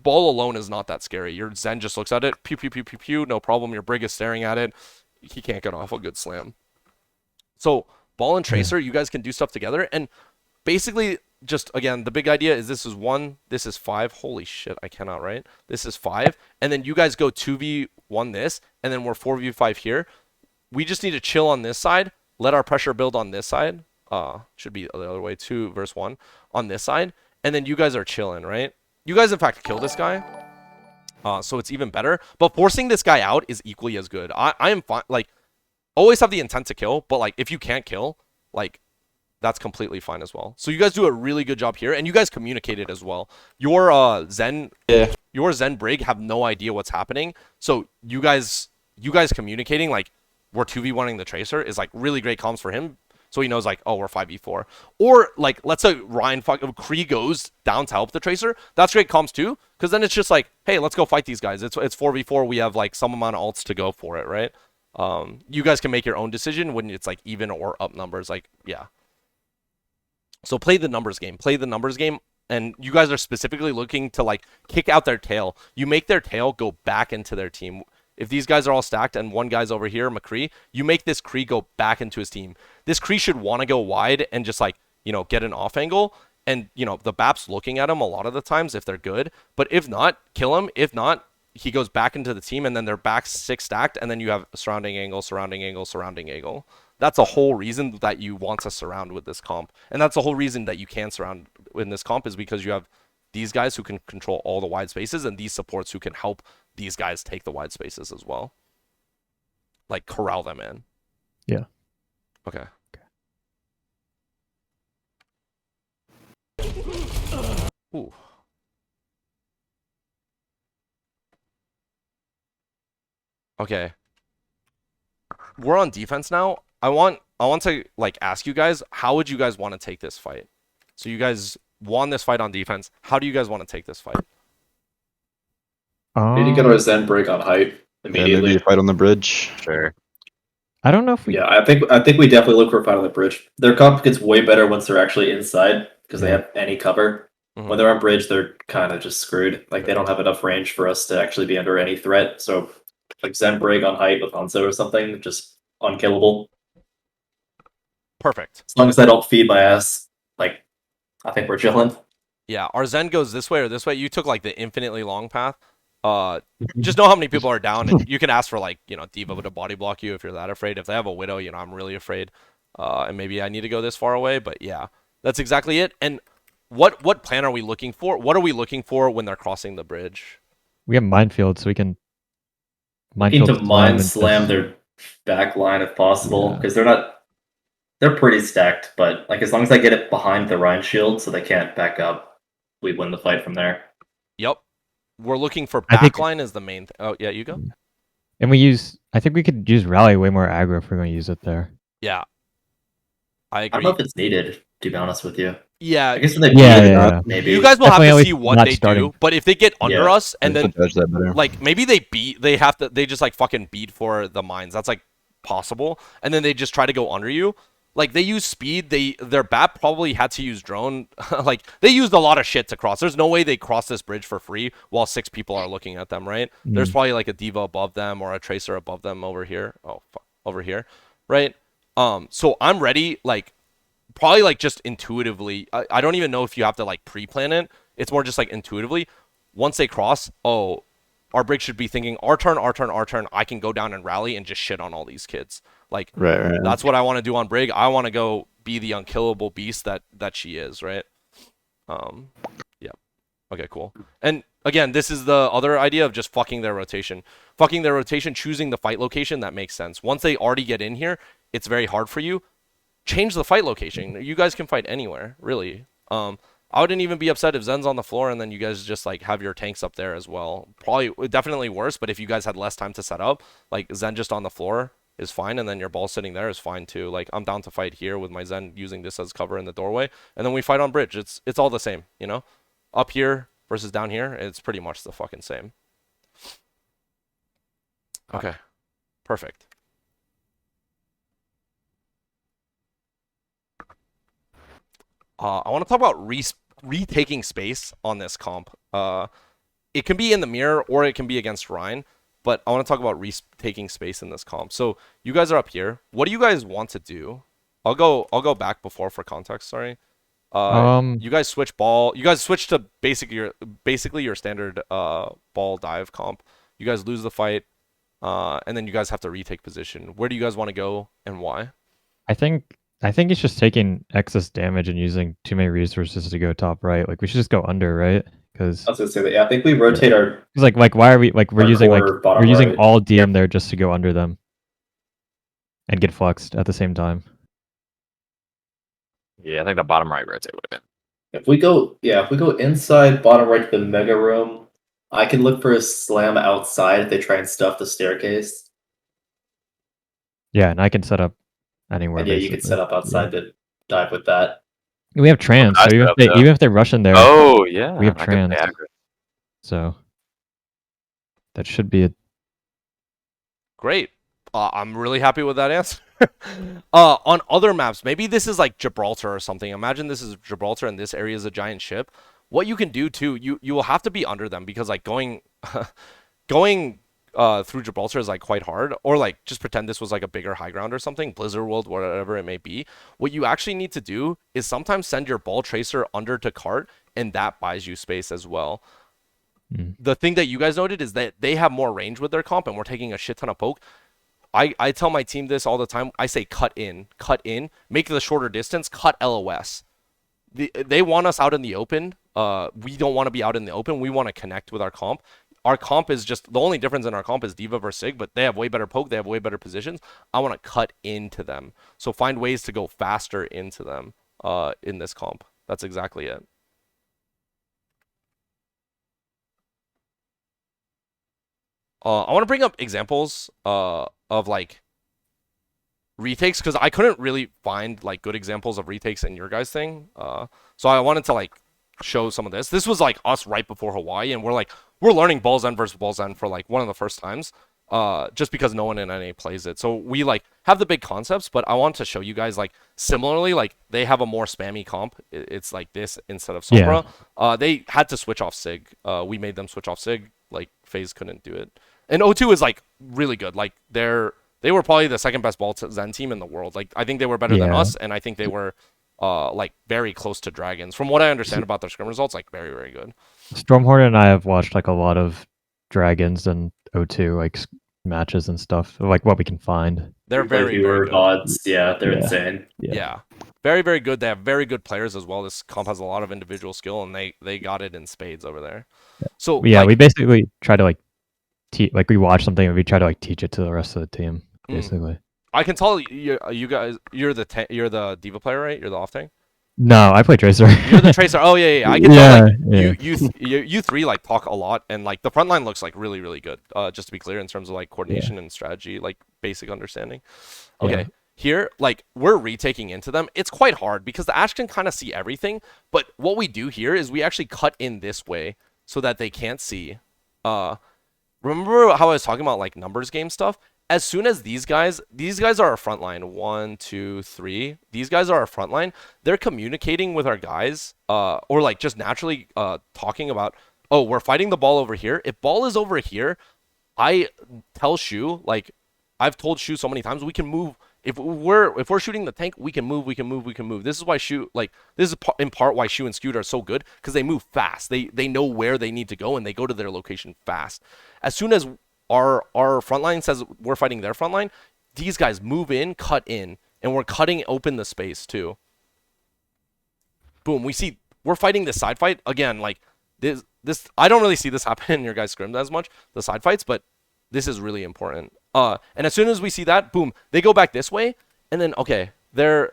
Ball alone is not that scary. Your Zen just looks at it, pew, pew, pew, pew, pew, no problem. Your Brig is staring at it. He can't get off a good slam. So Ball and Tracer, you guys can do stuff together. And basically, just, again, the big idea is this is 1, this is 5. Holy shit, I cannot write. This is 5. And then you guys go 2v1 this, and then we're 4v5 here. We just need to chill on this side, let our pressure build on this side. Should be the other way, 2 versus 1 on this side. And then you guys are chilling, right? You guys, in fact, kill this guy, so it's even better. But forcing this guy out is equally as good. I am fine. Like, always have the intent to kill, but, like, if you can't kill, like, that's completely fine as well. So you guys do a really good job here, and you guys communicated as well. Your Zen Brig have no idea what's happening. So you guys communicating, like, we're 2v1ing the Tracer is, like, really great comms for him. So he knows, like, oh, we're 5v4. Or, like, let's say Kree goes down to help the Tracer. That's great comms, too. Because then it's just like, hey, let's go fight these guys. It's 4v4. We have, like, some amount of ults to go for it, right? You guys can make your own decision when it's, like, even or up numbers. Like, yeah. So play the numbers game. Play the numbers game. And you guys are specifically looking to, like, kick out their tail. You make their tail go back into their team. If these guys are all stacked and one guy's over here, McCree, you make this Kree go back into his team. This Kree should want to go wide and just, like, you know, get an off angle. And, you know, the BAP's looking at him a lot of the times if they're good. But if not, kill him. If not, he goes back into the team and then they're back 6 stacked. And then you have surrounding angle, surrounding angle, surrounding angle. That's a whole reason that you want to surround with this comp. And that's the whole reason that you can surround in this comp is because you have these guys who can control all the wide spaces and these supports who can help these guys take the wide spaces as well. Like, corral them in. Yeah. Okay. Ooh. Okay. We're on defense now. I want to, like, ask you guys, how would you guys want to take this fight? So you guys won this fight on defense. How do you guys want to take this fight? We need to get our Zen Brig on height immediately. Yeah, maybe a fight on the bridge. Sure. I don't know if we. Yeah, I think we definitely look for a fight on the bridge. Their comp gets way better once they're actually inside because they have any cover. Mhm. When they're on bridge, they're kind of just screwed. Like, they don't have enough range for us to actually be under any threat. So, like, Zen Brig on height with Hanzo or something, just unkillable. Perfect. As long as I don't feed my ass, like, I think we're chilling. Yeah, our Zen goes this way or this way. You took, like, the infinitely long path. Just know how many people are down, and you can ask for, like, you know, D.Va to body block you if you're that afraid. If they have a Widow, you know, I'm really afraid. And maybe I need to go this far away, but yeah, that's exactly it. And what plan are we looking for? What are we looking for when they're crossing the bridge? We have minefield, so we can. Need to mind and slam their back line if possible, because they're pretty stacked, but, like, as long as I get it behind the Rhine shield so they can't back up, we win the fight from there. Yep. We're looking for I think- backline is the main thing. Oh, yeah, you go. And we use. I think we could use rally way more aggro if we're going to use it there. Yeah. I I agree. don't know if it's needed, to be honest with you. Yeah. I guess when they Yeah, beat it yeah, up, yeah. maybe. You guys will Definitely have to always see what not they starting. do, but if they get under Yeah. us and I then, can judge that better. like, maybe they just, like, fucking beat for the mines. That's, like, possible. And then they just try to go under you. Like, they use speed. Their BAP probably had to use drone. Like, they used a lot of shit to cross. There's no way they cross this bridge for free while 6 people are looking at them, right? There's probably, like, a D.Va above them or a Tracer above them over here. Oh, fuck. Over here, right? So I'm ready, like probably like just intuitively. I don't even know if you have to like pre-plan it. It's more just like intuitively. Once they cross, oh, our brig should be thinking our turn, our turn, our turn. I can go down and rally and just shit on all these kids. Like Right. that's what I want to do on brig. I want to go be the unkillable beast that she is, right? Yeah. Okay, cool. And again, this is the other idea of just fucking their rotation. Fucking their rotation, choosing the fight location, that makes sense. Once they already get in here, it's very hard for you. Change the fight location. You guys can fight anywhere, really. I wouldn't even be upset if Zen's on the floor and then you guys just like have your tanks up there as well. Probably definitely worse, but if you guys had less time to set up, like Zen just on the floor is fine, and then your ball sitting there is fine too. Like I'm down to fight here with my Zen using this as cover in the doorway, and then we fight on bridge. It's all the same, you know? Up here versus down here, it's pretty much the fucking same. Okay. Perfect. I want to talk about retaking space on this comp. It can be in the mirror or it can be against Ryan, but I want to talk about retaking space in this comp. So you guys are up here. What do you guys want to do? I'll go back before for context. Sorry. You guys switch ball. You guys switch to basically your standard ball dive comp. You guys lose the fight, and then you guys have to retake position. Where do you guys want to go and why? I think it's just taking excess damage and using too many resources to go top right. Like we should just go under, right? Because I was gonna say that. Yeah, I think we rotate our. like why are we like we're Our using like core bottom we're using right. all DM there just to go under them and get fluxed at the same time. Yeah, I think the bottom right rotate would have been. If we go inside bottom right to the mega room, I can look for a slam outside if they try and stuff the staircase. Yeah, and I can set up anywhere. And yeah, you basically. can set up outside to dive with that. We have trans, I so set up, though. even if they rush in there, Oh yeah, we have I could play trans. aggro. So that should be it. Great. I'm really happy with that answer. On other maps, maybe this is like Gibraltar or something. Imagine this is Gibraltar and this area is a giant ship. What you can do too, you will have to be under them because like going through Gibraltar is like quite hard. Or like just pretend this was like a bigger high ground or something, Blizzard World, whatever it may be. What you actually need to do is sometimes send your ball tracer under to cart, and that buys you space as well. The thing that you guys noted is that they have more range with their comp, and we're taking a shit ton of poke. I tell my team this all the time. I say cut in, make the shorter distance, cut LOS. They want us out in the open. We don't want to be out in the open. We want to connect with our comp. Our comp is just, the only difference in our comp is Diva versus Sig, but they have way better poke. They have way better positions. I want to cut into them. So find ways to go faster into them in this comp. That's exactly it. I want to bring up examples of like retakes because I couldn't really find like good examples of retakes in your guys' thing. So I wanted to like show some of this. This was like us right before Hawaii, and we're learning Balls End versus Balls End for like one of the first times. Just because no one in NA plays it. So we like have the big concepts, but I want to show you guys like similarly, like they have a more spammy comp. It's like this instead of Sombra. Yeah. They had to switch off Sig. We made them switch off Sig. Like FaZe couldn't do it. And O2 is like really good. Like they were probably the second best ball Zen team in the world. Like I think they were better than us, and I think they were like very close to Dragons. From what I understand about their scrim results, like very, very good. Stormhorn and I have watched like a lot of Dragons and O2 like matches and stuff, like what we can find. They're very, very good. Odds. Yeah, they're insane. Yeah. Very, very good. They have very good players as well. This comp has a lot of individual skill, and they got it in spades over there. So yeah, like, we basically try to like we watch something and we try to like teach it to the rest of the team, basically. I can tell you guys, you're the Diva player, right? You're the off tank. No, I play Tracer. You're the Tracer. Oh yeah. I can tell. Like, you three like talk a lot, and like the front line looks like really, really good. Just to be clear, in terms of like coordination and strategy, like basic understanding. Okay. Yeah. Here, like we're retaking into them. It's quite hard because the Ash can kind of see everything. But what we do here is we actually cut in this way so that they can't see. Remember how I was talking about like numbers game stuff? As soon as these guys are our front line. 1, 2, 3. These guys are our front line. They're communicating with our guys, or like just naturally talking about, oh, we're fighting the ball over here. If ball is over here, I tell Shu, like I've told Shu so many times, we can move If we're shooting the tank, we can move. This is why this is in part why Shu and Scoot are so good, because they move fast. They know where they need to go and they go to their location fast. As soon as our front line says we're fighting their front line, these guys move in, cut in, and we're cutting open the space too. Boom, we're fighting this side fight again. Like this I don't really see this happen in your guys' scrims as much, the side fights, but this is really important. And as soon as we see that, boom, they go back this way, and then okay, their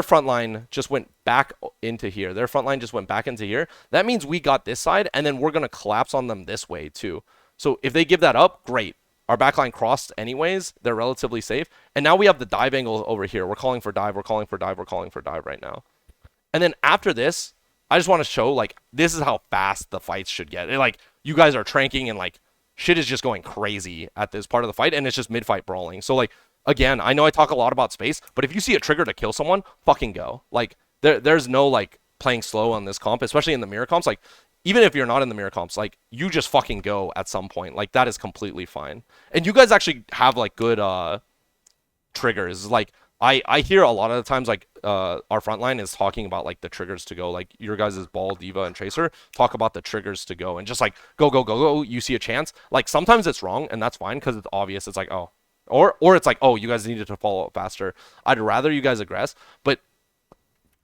front line just went back into here. Their front line just went back into here. That means we got this side, and then we're gonna collapse on them this way too. So if they give that up, great. Our backline crossed anyways. They're relatively safe. And now we have the dive angle over here. We're calling for dive. We're calling for dive. We're calling for dive right now. And then after this, I just want to show, like, this is how fast the fights should get. Like, you guys are tranking and, like, shit is just going crazy at this part of the fight. And it's just mid-fight brawling. So, like, again, I know I talk a lot about space, but if you see a trigger to kill someone, fucking go. Like, there's no, like, playing slow on this comp, especially in the mirror comps. Like, even if you're not in the mirror comps, like, you just fucking go at some point. Like, that is completely fine. And you guys actually have, like, good triggers. Like, I hear a lot of the times, like, our front line is talking about, like, the triggers to go. Like, your guys' Ball, Diva, and Tracer talk about the triggers to go. And just, like, go. You see a chance. Like, sometimes it's wrong, and that's fine, because it's obvious. It's like, oh. Or it's like, oh, you guys needed to follow up faster. I'd rather you guys aggress. But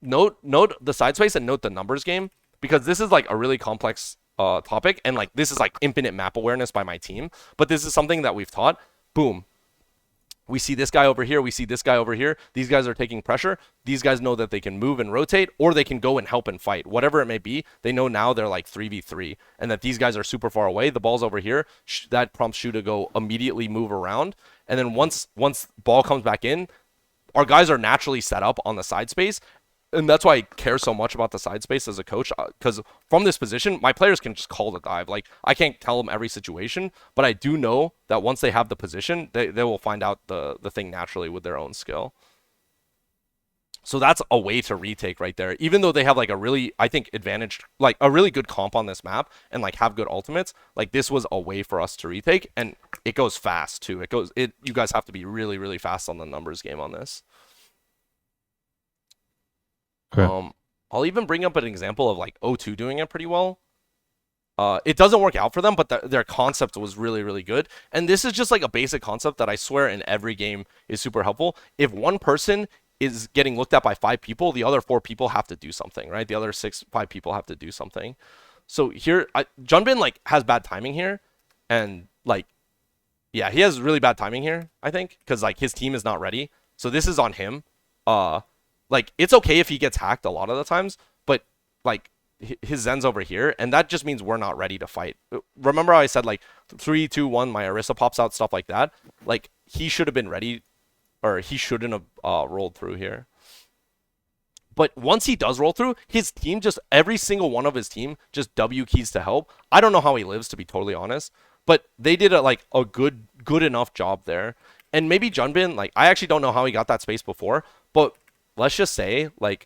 note the side space and note the numbers game. Because this is, like, a really complex topic, and, like, this is, like, infinite map awareness by my team. But this is something that we've taught. Boom. We see this guy over here. We see this guy over here. These guys are taking pressure. These guys know that they can move and rotate, or they can go and help and fight. Whatever it may be, they know now they're, like, 3v3, and that these guys are super far away. The ball's over here. That prompts Shu to go immediately move around. And then once ball comes back in, our guys are naturally set up on the side space. And that's why I care so much about the side space as a coach, because from this position, my players can just call the dive. Like, I can't tell them every situation, but I do know that once they have the position, they will find out the thing naturally with their own skill. So that's a way to retake right there. Even though they have, like, a really, I think, advantaged, like, a really good comp on this map and, like, have good ultimates, like, this was a way for us to retake, and it goes fast too. You guys have to be really, really fast on the numbers game on this. Okay. I'll even bring up an example of, like, O2 doing it pretty well. It doesn't work out for them, but their concept was really, really good. And this is just, like, a basic concept that I swear in every game is super helpful. If one person is getting looked at by 5 people, the other 4 people have to do something, right? The other 5 people have to do something. So here, Junbin, like, has bad timing here. And, like, yeah, he has really bad timing here, I think, because, like, his team is not ready. So this is on him. Like, it's okay if he gets hacked a lot of the times, but, like, his Zen's over here, and that just means we're not ready to fight. Remember how I said, like, 3, 2, 1, my Orisa pops out, stuff like that? Like, he should have been ready, or he shouldn't have rolled through here. But once he does roll through, his team every single one of his team just W keys to help. I don't know how he lives, to be totally honest, but they did a good enough job there. And maybe Junbin, like, I actually don't know how he got that space before, but let's just say, like,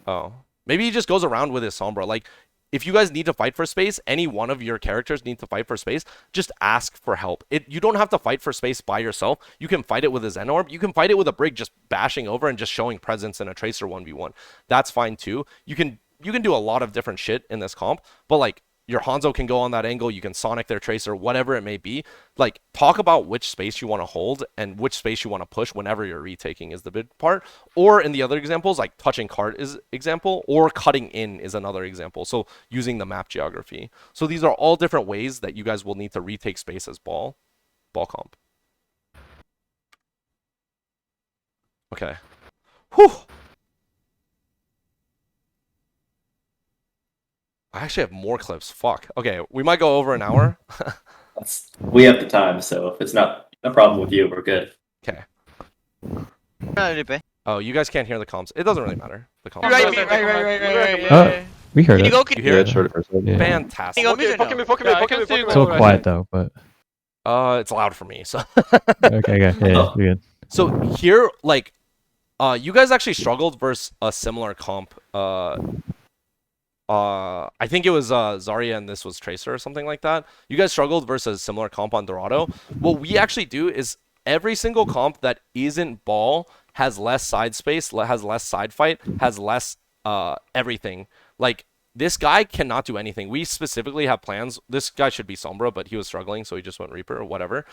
oh, maybe he just goes around with his Sombra. Like, if you guys need to fight for space, any one of your characters need to fight for space, just ask for help. You don't have to fight for space by yourself. You can fight it with a Zen Orb. You can fight it with a Brig just bashing over and just showing presence in a Tracer 1v1. That's fine too. You can do a lot of different shit in this comp, but, like, your Hanzo can go on that angle. You can Sonic their Tracer, whatever it may be. Like, talk about which space you want to hold and which space you want to push whenever you're retaking is the big part. Or in the other examples, like touching cart is example, or cutting in is another example. So using the map geography. So these are all different ways that you guys will need to retake space as ball comp. Okay. Whew. I actually have more clips. Fuck. Okay, we might go over an hour. We have the time, so if it's not a problem with you, we're good. Okay. Oh, you guys can't hear the comms. It doesn't really matter. The comms. Right. We heard Can you it. go? You hear Yeah, it? it's short first. Yeah. Fantastic. It's a little quiet though, but It's loud for me. So. okay, yeah, you're good. So here, like, you guys actually struggled versus a similar comp. I think it was Zarya and this was Tracer or something like that. You guys struggled versus a similar comp on Dorado. What we actually do is every single comp that isn't ball has less side space, has less side fight, has less everything. Like, this guy cannot do anything. We specifically have plans. This guy should be Sombra, but he was struggling, so he just went Reaper or whatever.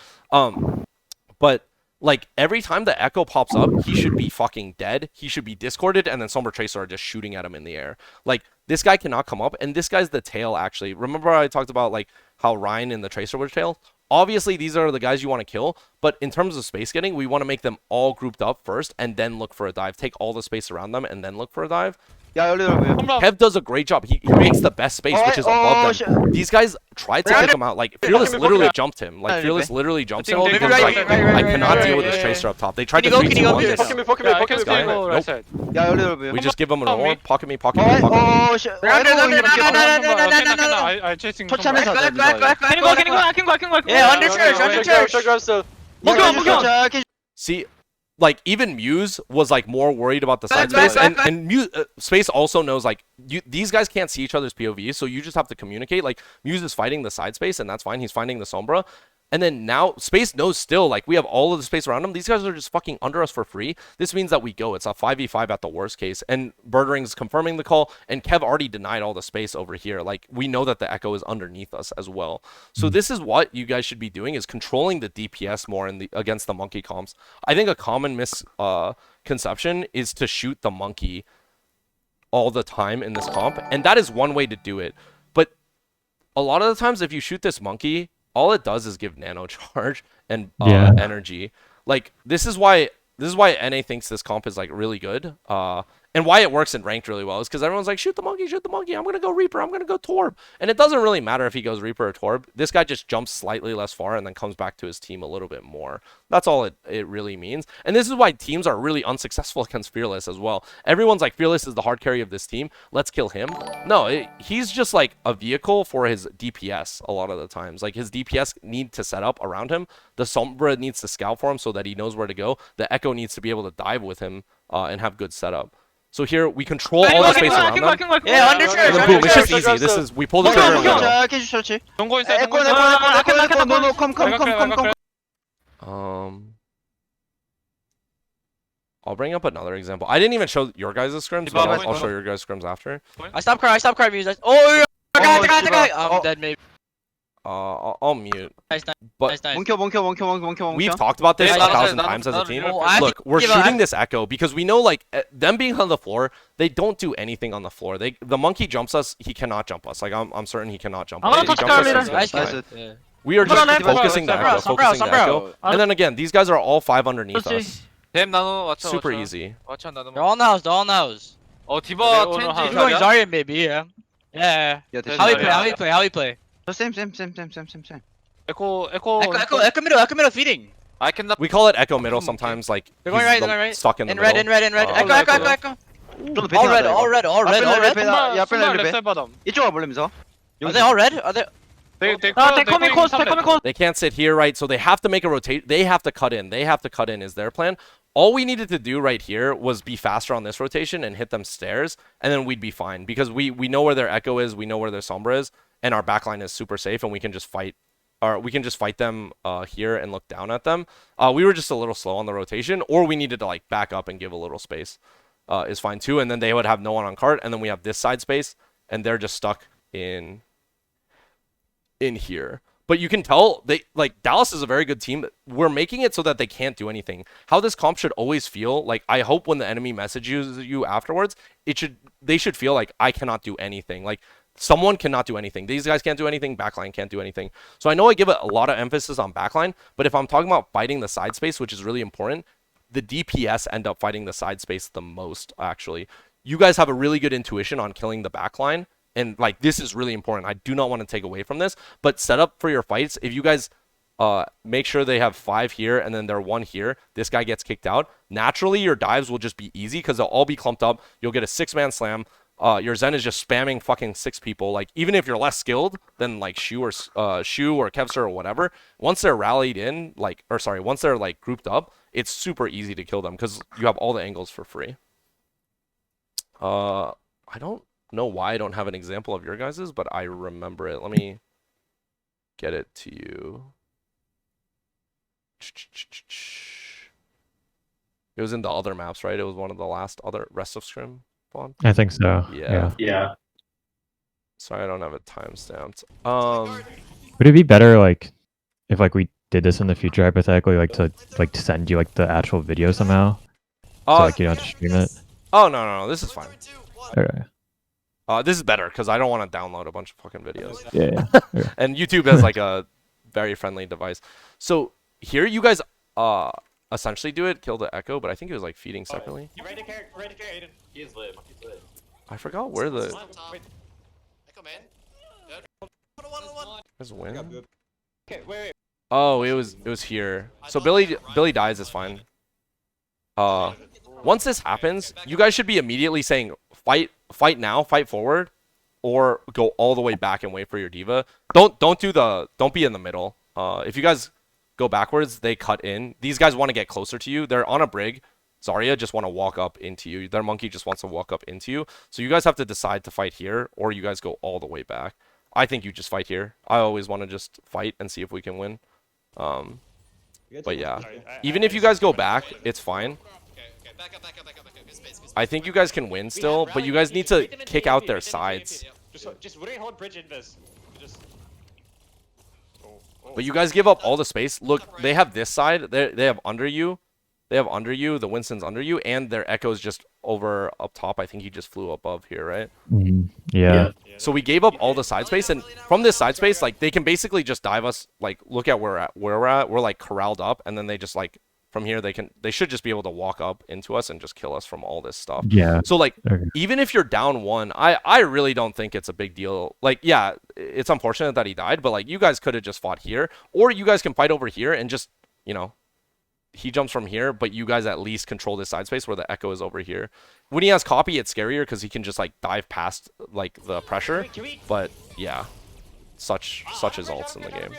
But like, every time the Echo pops up, he should be fucking dead. He should be discorded, and then Sombra Tracer are just shooting at him in the air. Like, this guy cannot come up, and this guy's the tail, actually. Remember I talked about, like, how Ryan and the Tracer were tail? Obviously, these are the guys you want to kill, but in terms of space getting, we want to make them all grouped up first, and then look for a dive. Take all the space around them, and then look for a dive. 야 열리더라고요. Kev does a great job. He makes the best space, which is above them. These guys tried to kick him out. Like, Fearless literally jumped him. Like, Fearless literally jumps him. Because, like, I cannot deal with this Tracer up top. They tried to 3-2 on this. 야 열리더라고요. We just give him an ore. Pocket me, pocket me, pocket me. 터치하면서 Yeah, under church. See, like, even Muse was, like, more worried about the side space, and Muse, Space also knows, like, these guys can't see each other's POVs, so you just have to communicate. Like, Muse is fighting the side space, and that's fine. He's finding the Sombra. And then now, Space knows still, like, we have all of the space around him. These guys are just fucking under us for free. This means that we go. It's a 5v5 at the worst case. And Birdring's confirming the call, and Kev already denied all the space over here. Like, we know that the Echo is underneath us as well. So this is what you guys should be doing, is controlling the DPS more against the monkey comps. I think a common misconception is to shoot the monkey all the time in this comp, and that is one way to do it. But a lot of the times, if you shoot this monkey, all it does is give nano charge and energy. Like, this is why NA thinks this comp is, like, really good. And why it works in ranked really well is because everyone's like, shoot the monkey, I'm gonna go Reaper, I'm gonna go Torb. And it doesn't really matter if he goes Reaper or Torb. This guy just jumps slightly less far and then comes back to his team a little bit more. That's all it really means. And this is why teams are really unsuccessful against Fearless as well. Everyone's like, Fearless is the hard carry of this team, let's kill him. No, he's just like a vehicle for his DPS a lot of the times. Like, his DPS need to set up around him. The Sombra needs to scout for him so that he knows where to go. The Echo needs to be able to dive with him and have good setup. So here we control all the space around them. Yeah, under church. And then boom, it's just easy. This is, we pull the trigger and we go. I'll bring up another example. I didn't even show your guys' scrims, but I'll show your guys' scrims after. I stop crying, music. Oh, I'm dead, maybe. I'll mute. Nice. But 뭉켜. we've talked about this 1,000 times as a team. Look, we're shooting this Echo because we know, like, them being on the floor, they don't do anything on the floor. The monkey jumps us, he cannot jump us. Like, I'm certain he cannot jump us. He jumps us, he's fine. We are just focusing the Echo, and then again, these guys are all 5 underneath us. Super easy. They're all in the house. You're going Zarya, maybe, yeah. Yeah. How we play? Same. Echo middle feeding. We call it Echo middle sometimes, like, They're going he's right. stuck in the In red. Echo. All red. 야 앞에 랩 이쪽 와볼래 민서? Are they all red? Are they? they coming close. They can't sit here, right? So they have to make a rotate. They have to cut in. Is their plan. All we needed to do right here was be faster on this rotation and hit them stairs, and then we'd be fine because we know where their Echo is, we know where their Sombra is, and our backline is super safe, and we can just fight. Or we can just fight them here and look down at them. We were just a little slow on the rotation, or we needed to, like, back up and give a little space. Is fine too, and then they would have no one on cart, and then we have this side space, and they're just stuck in here. But you can tell Dallas is a very good team. We're making it so that they can't do anything. How this comp should always feel, like, I hope when the enemy messages you afterwards, they should feel like I cannot do anything. Like, someone cannot do anything. These guys can't do anything. Backline can't do anything. So I know I give a lot of emphasis on backline, but if I'm talking about fighting the side space, which is really important, the DPS end up fighting the side space the most, actually. You guys have a really good intuition on killing the backline, and, like, this is really important. I do not want to take away from this, but set up for your fights. If you guys make sure they have 5 here and then they're 1 here, this guy gets kicked out. Naturally, your dives will just be easy because they'll all be clumped up. You'll get a 6-man slam. Your Zen is just spamming fucking 6 people. Like, even if you're less skilled than, like, Shu or Kevster or whatever, once they're rallied in, once they're, like, grouped up, it's super easy to kill them because you have all the angles for free. I don't know why I don't have an example of your guys's, but I remember it. Let me get it to you. It was in the other maps, right? It was one of the last other rest of scrim spawn. I think so. Yeah. Yeah. Sorry, I don't have it timestamped. Would it be better like if like we did this in the future hypothetically, like to send you like the actual video somehow, so like you don't have to stream it? Oh no, this is fine. Okay. This is better because I don't want to download a bunch of fucking videos. Yeah. And YouTube has like a very friendly device. So here you guys essentially do it, kill the echo, but I think it was like feeding separately. You ready to carry Aiden? He is lit. He's lit. I forgot where the Echo man. there's win. Okay, wait. Oh, it was here. So Billy dies is fine. Once this happens, you guys should be immediately saying fight now, fight forward, or go all the way back and wait for your diva. Don't be in the middle. If you guys go backwards, they cut in. These guys want to get closer to you. They're on a brig. Zarya just want to walk up into you. Their monkey just wants to walk up into you. So you guys have to decide to fight here, or you guys go all the way back. I think you just fight here. I always want to just fight and see if we can win. But yeah, even if you guys go back, it's fine. Back up. I think you guys can win still, but you guys need to kick out their sides. Just really hold bridge invis. Just. But you guys give up all the space. Look, they have this side. They have under you. They have under you. The Winston's under you, and their Echo's just over up top. I think he just flew above here, right? Yeah. So we gave up all the side space, and from this side space, like they can basically just dive us. Like look at where we're at. We're like corralled up, and then they just like from here they should just be able to walk up into us and just kill us from all this stuff. Yeah. So like Okay. even if you're down one, I really don't think it's a big deal. Like yeah, it's unfortunate that he died, but like you guys could have just fought here, or you guys can fight over here and just he jumps from here, but you guys at least control this side space where the Echo is over here. When he has copy, it's scarier because he can just like dive past like the pressure. But yeah, such is ults in the game.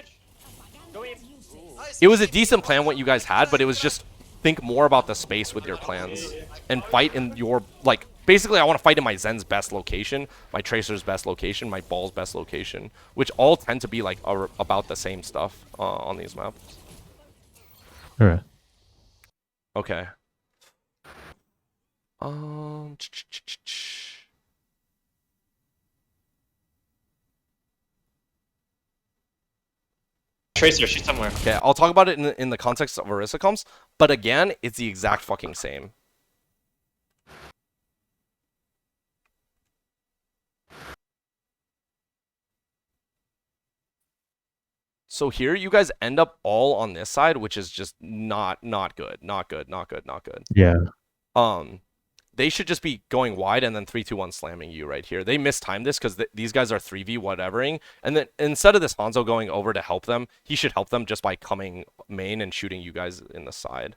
It was a decent plan what you guys had, but it was just think more about the space with your plans and fight in your like. Basically, I want to fight in my Zen's best location, my Tracer's best location, my Ball's best location, which all tend to be like about the same stuff on these maps. Okay. Okay. Tracer, she's somewhere. Okay, I'll talk about it in the context of Orisa comps, but again, it's the exact fucking same. So here, you guys end up all on this side, which is just not good. Not good. Yeah. They should just be going wide and then 3-2-1 slamming you right here. They mistimed this because these guys are 3v whatevering, and then instead of this Hanzo going over to help them, he should help them just by coming main and shooting you guys in the side.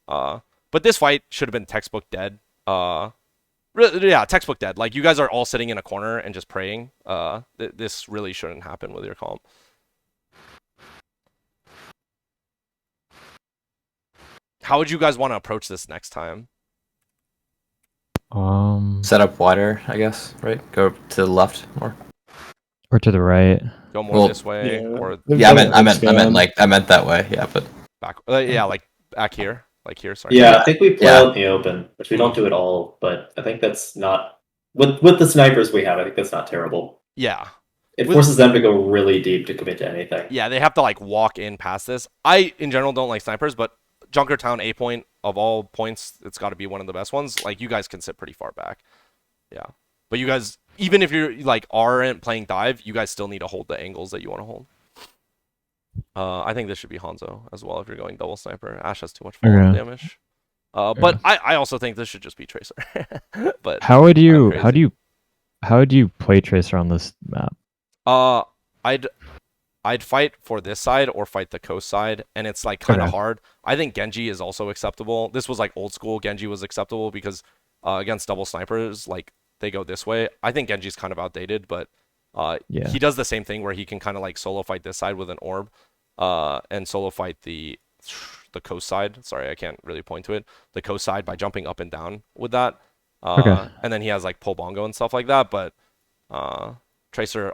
But this fight should have been textbook dead. Yeah, textbook dead. Like you guys are all sitting in a corner and just praying. This really shouldn't happen with your comp. How would you guys want to approach this next time? Set up wider, I guess, right? Go to the left more. Or to the right. Go more this way, or Yeah, I meant that way. Yeah, but back. Yeah, like back here, like here. Sorry. Yeah, I think we play out in the open, which we don't do at all. But I think that's not with the snipers we have. I think that's not terrible. Yeah. It forces them to go really deep to commit to anything. Yeah, they have to like walk in past this. I in general don't like snipers, but Junkertown A point of all points, it's got to be one of the best ones. Like you guys can sit pretty far back. Yeah, but you guys, even if you're like aren't playing dive, you guys still need to hold the angles that you want to hold. I think this should be Hanzo as well if you're going double sniper. Ash has too much fall damage. But I also think this should just be Tracer. But how do you play Tracer on this map? I'd fight for this side or fight the coast side, and it's like kind of hard. I think Genji is also acceptable. This was like old school. Genji was acceptable because against double snipers, like they go this way. I think Genji's kind of outdated, but he does the same thing where he can kind of like solo fight this side with an orb, and solo fight the coast side. Sorry, I can't really point to it. The coast side by jumping up and down with that. And then he has like pull bongo and stuff like that. But Tracer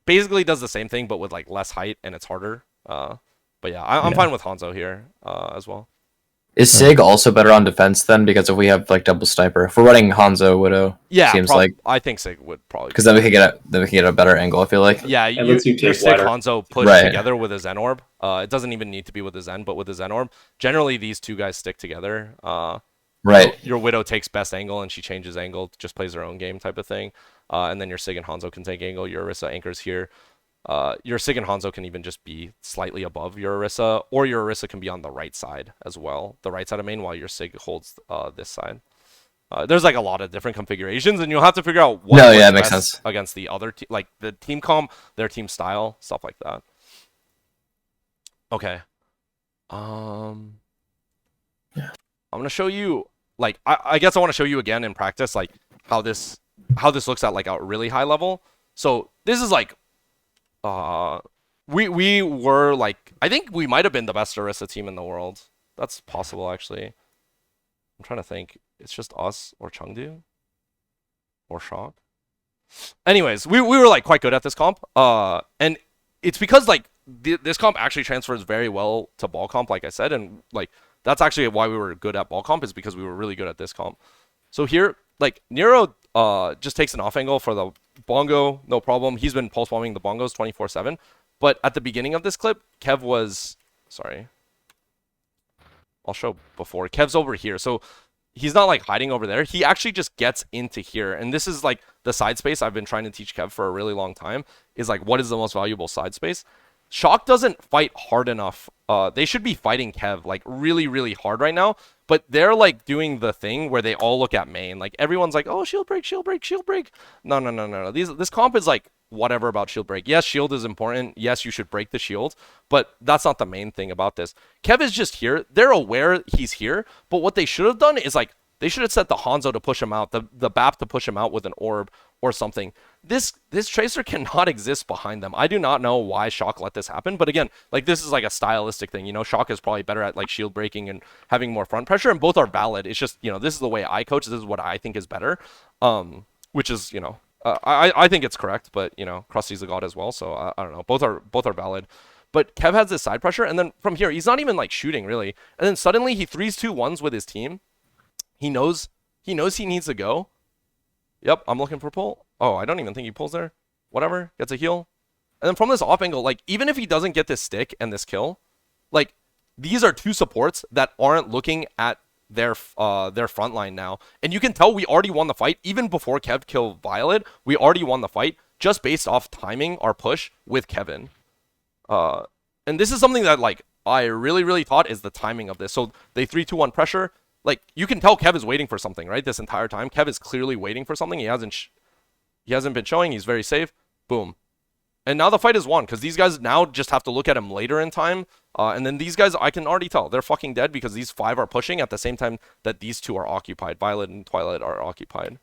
basically does the same thing, but with like less height, and it's harder. But But yeah, I'm fine with Hanzo here as well. Is Sig also better on defense then? Because if we have like double sniper, if we're running Hanzo Widow, seems like I think Sig would probably because then we could get a better angle. I feel like yeah, It lets you your take Sig wider. Hanzo push Right. together with a Zen orb. It doesn't even need to be with a Zen, but with a Zen orb, generally these two guys stick together. right. Your Widow takes best angle and she changes angle, just plays her own game type of thing. And then your Sig and Hanzo can take angle. Your Orisa anchors here. Your Sig and Hanzo can even just be slightly above your Orisa, or your Orisa can be on the right side as well, the right side of main, while your Sig holds this side. There's like a lot of different configurations, and you'll have to figure out what No, works yeah, it makes best sense. against the other team, like the team comp, their team style, stuff like that. Okay. I'm gonna show you, like, I guess I want to show you again in practice, like how this looks at like a really high level. So this is like, we were like, I think we might have been the best Orisa team in the world. That's possible actually. I'm trying to think. It's just us or Chengdu or Shock. Anyways, we were like quite good at this comp. And it's because like this comp actually transfers very well to ball comp, like I said, and like that's actually why we were good at ball comp, is because we were really good at this comp. So here, like Nero just takes an off angle for the bongo, no problem. He's been pulse bombing the bongos 24/7. But at the beginning of this clip, Kev was, sorry, I'll show before. Kev's over here, so he's not like hiding over there. He actually just gets into here, and this is like the side space I've been trying to teach Kev for a really long time, is like what is the most valuable side space. Shock doesn't fight hard enough. They should be fighting Kev like really, really hard right now, but they're like doing the thing where they all look at main. Like everyone's like, oh, shield break, shield break, shield break. No. This comp is like whatever about shield break. Yes, shield is important. Yes, you should break the shield, but that's not the main thing about this. Kev is just here. They're aware he's here, but what they should have done is like they should have set the Hanzo to push him out, the BAP to push him out with an orb or something. This Tracer cannot exist behind them. I do not know why Shock let this happen, but again, like this is like a stylistic thing. You know, Shock is probably better at like shield breaking and having more front pressure, and both are valid. It's just, you know, this is the way I coach. This is what I think is better, which is, you know, I think it's correct, but you know, Krusty's a god as well, so I don't know. Both are valid. But Kev has this side pressure, and then from here, he's not even like shooting really, and then suddenly he 3-2-1s with his team. He knows he needs to go. Yep, I'm looking for pull. Oh, I don't even think he pulls there. Whatever, gets a heal. And then from this off angle, like even if he doesn't get this stick and this kill, like these are two supports that aren't looking at their front line now. And you can tell we already won the fight. Even before Kev killed Violet, we already won the fight just based off timing our push with Kevin. And this is something that like I really thought is the timing of this. So they 3-2-1 pressure. Like you can tell Kev is waiting for something, right? This entire time, Kev is clearly waiting for something. He hasn't been showing. He's very safe. Boom. And now the fight is won because these guys now just have to look at him later in time. And then these guys, I can already tell they're fucking dead because these 5 are pushing at the same time that these 2 are occupied. Violet and Twilight are occupied.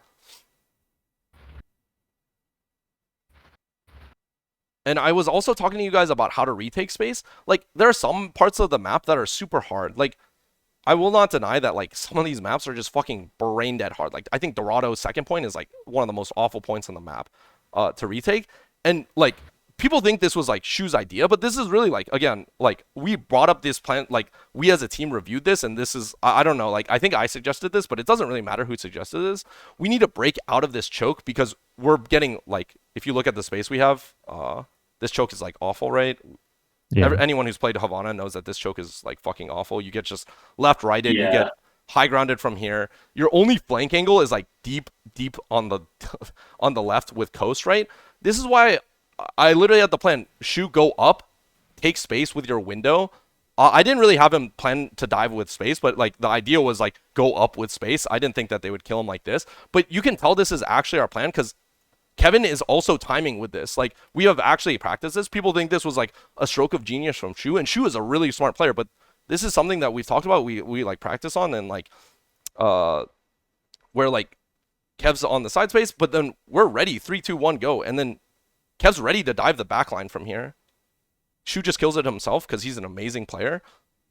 And I was also talking to you guys about how to retake space. Like there are some parts of the map that are super hard. Like I will not deny that like some of these maps are just fucking brain dead hard. Like I think Dorado's second point is like one of the most awful points on the map to retake. And like people think this was like Shu's idea, but this is really like, again, like we brought up this plan, like we as a team reviewed this, and this is, I don't know, like I think I suggested this, but it doesn't really matter who suggested this. We need to break out of this choke because we're getting like, if you look at the space we have, this choke is like awful, right? Yeah. Anyone who's played Havana knows that this choke is like fucking awful. You get just left righted, Yeah. you get high grounded from here. Your only flank angle is like deep on the on the left with coast, right? This is why I literally had the plan: Shu, go up, take space with your window. I didn't really have him plan to dive with space, but like the idea was like go up with space. I didn't think that they would kill him like this, but you can tell this is actually our plan because Kevin is also timing with this. Like we have actually practiced this. People think this was like a stroke of genius from Shu, and Shu is a really smart player, but this is something that we've talked about. We like practice on, and like where like Kev's on the side space, but then we're ready, 3-2-1 go, and then Kev's ready to dive the backline from here. Shu just kills it himself because he's an amazing player.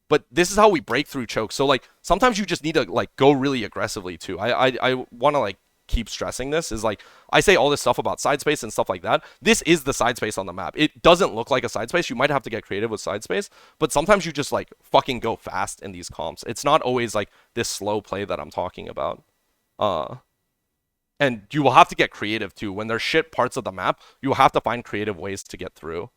But this is how we break through chokes. So like sometimes you just need to like go really aggressively too. I want to like keep stressing this is like, I say all this stuff about side space and stuff like that. This is the side space on the map. It doesn't look like a side space. You might have to get creative with side space, but sometimes you just like fucking go fast in these comps. It's not always like this slow play that I'm talking about. And you will have to get creative too. When there's shit parts of the map, you will have to find creative ways to get through.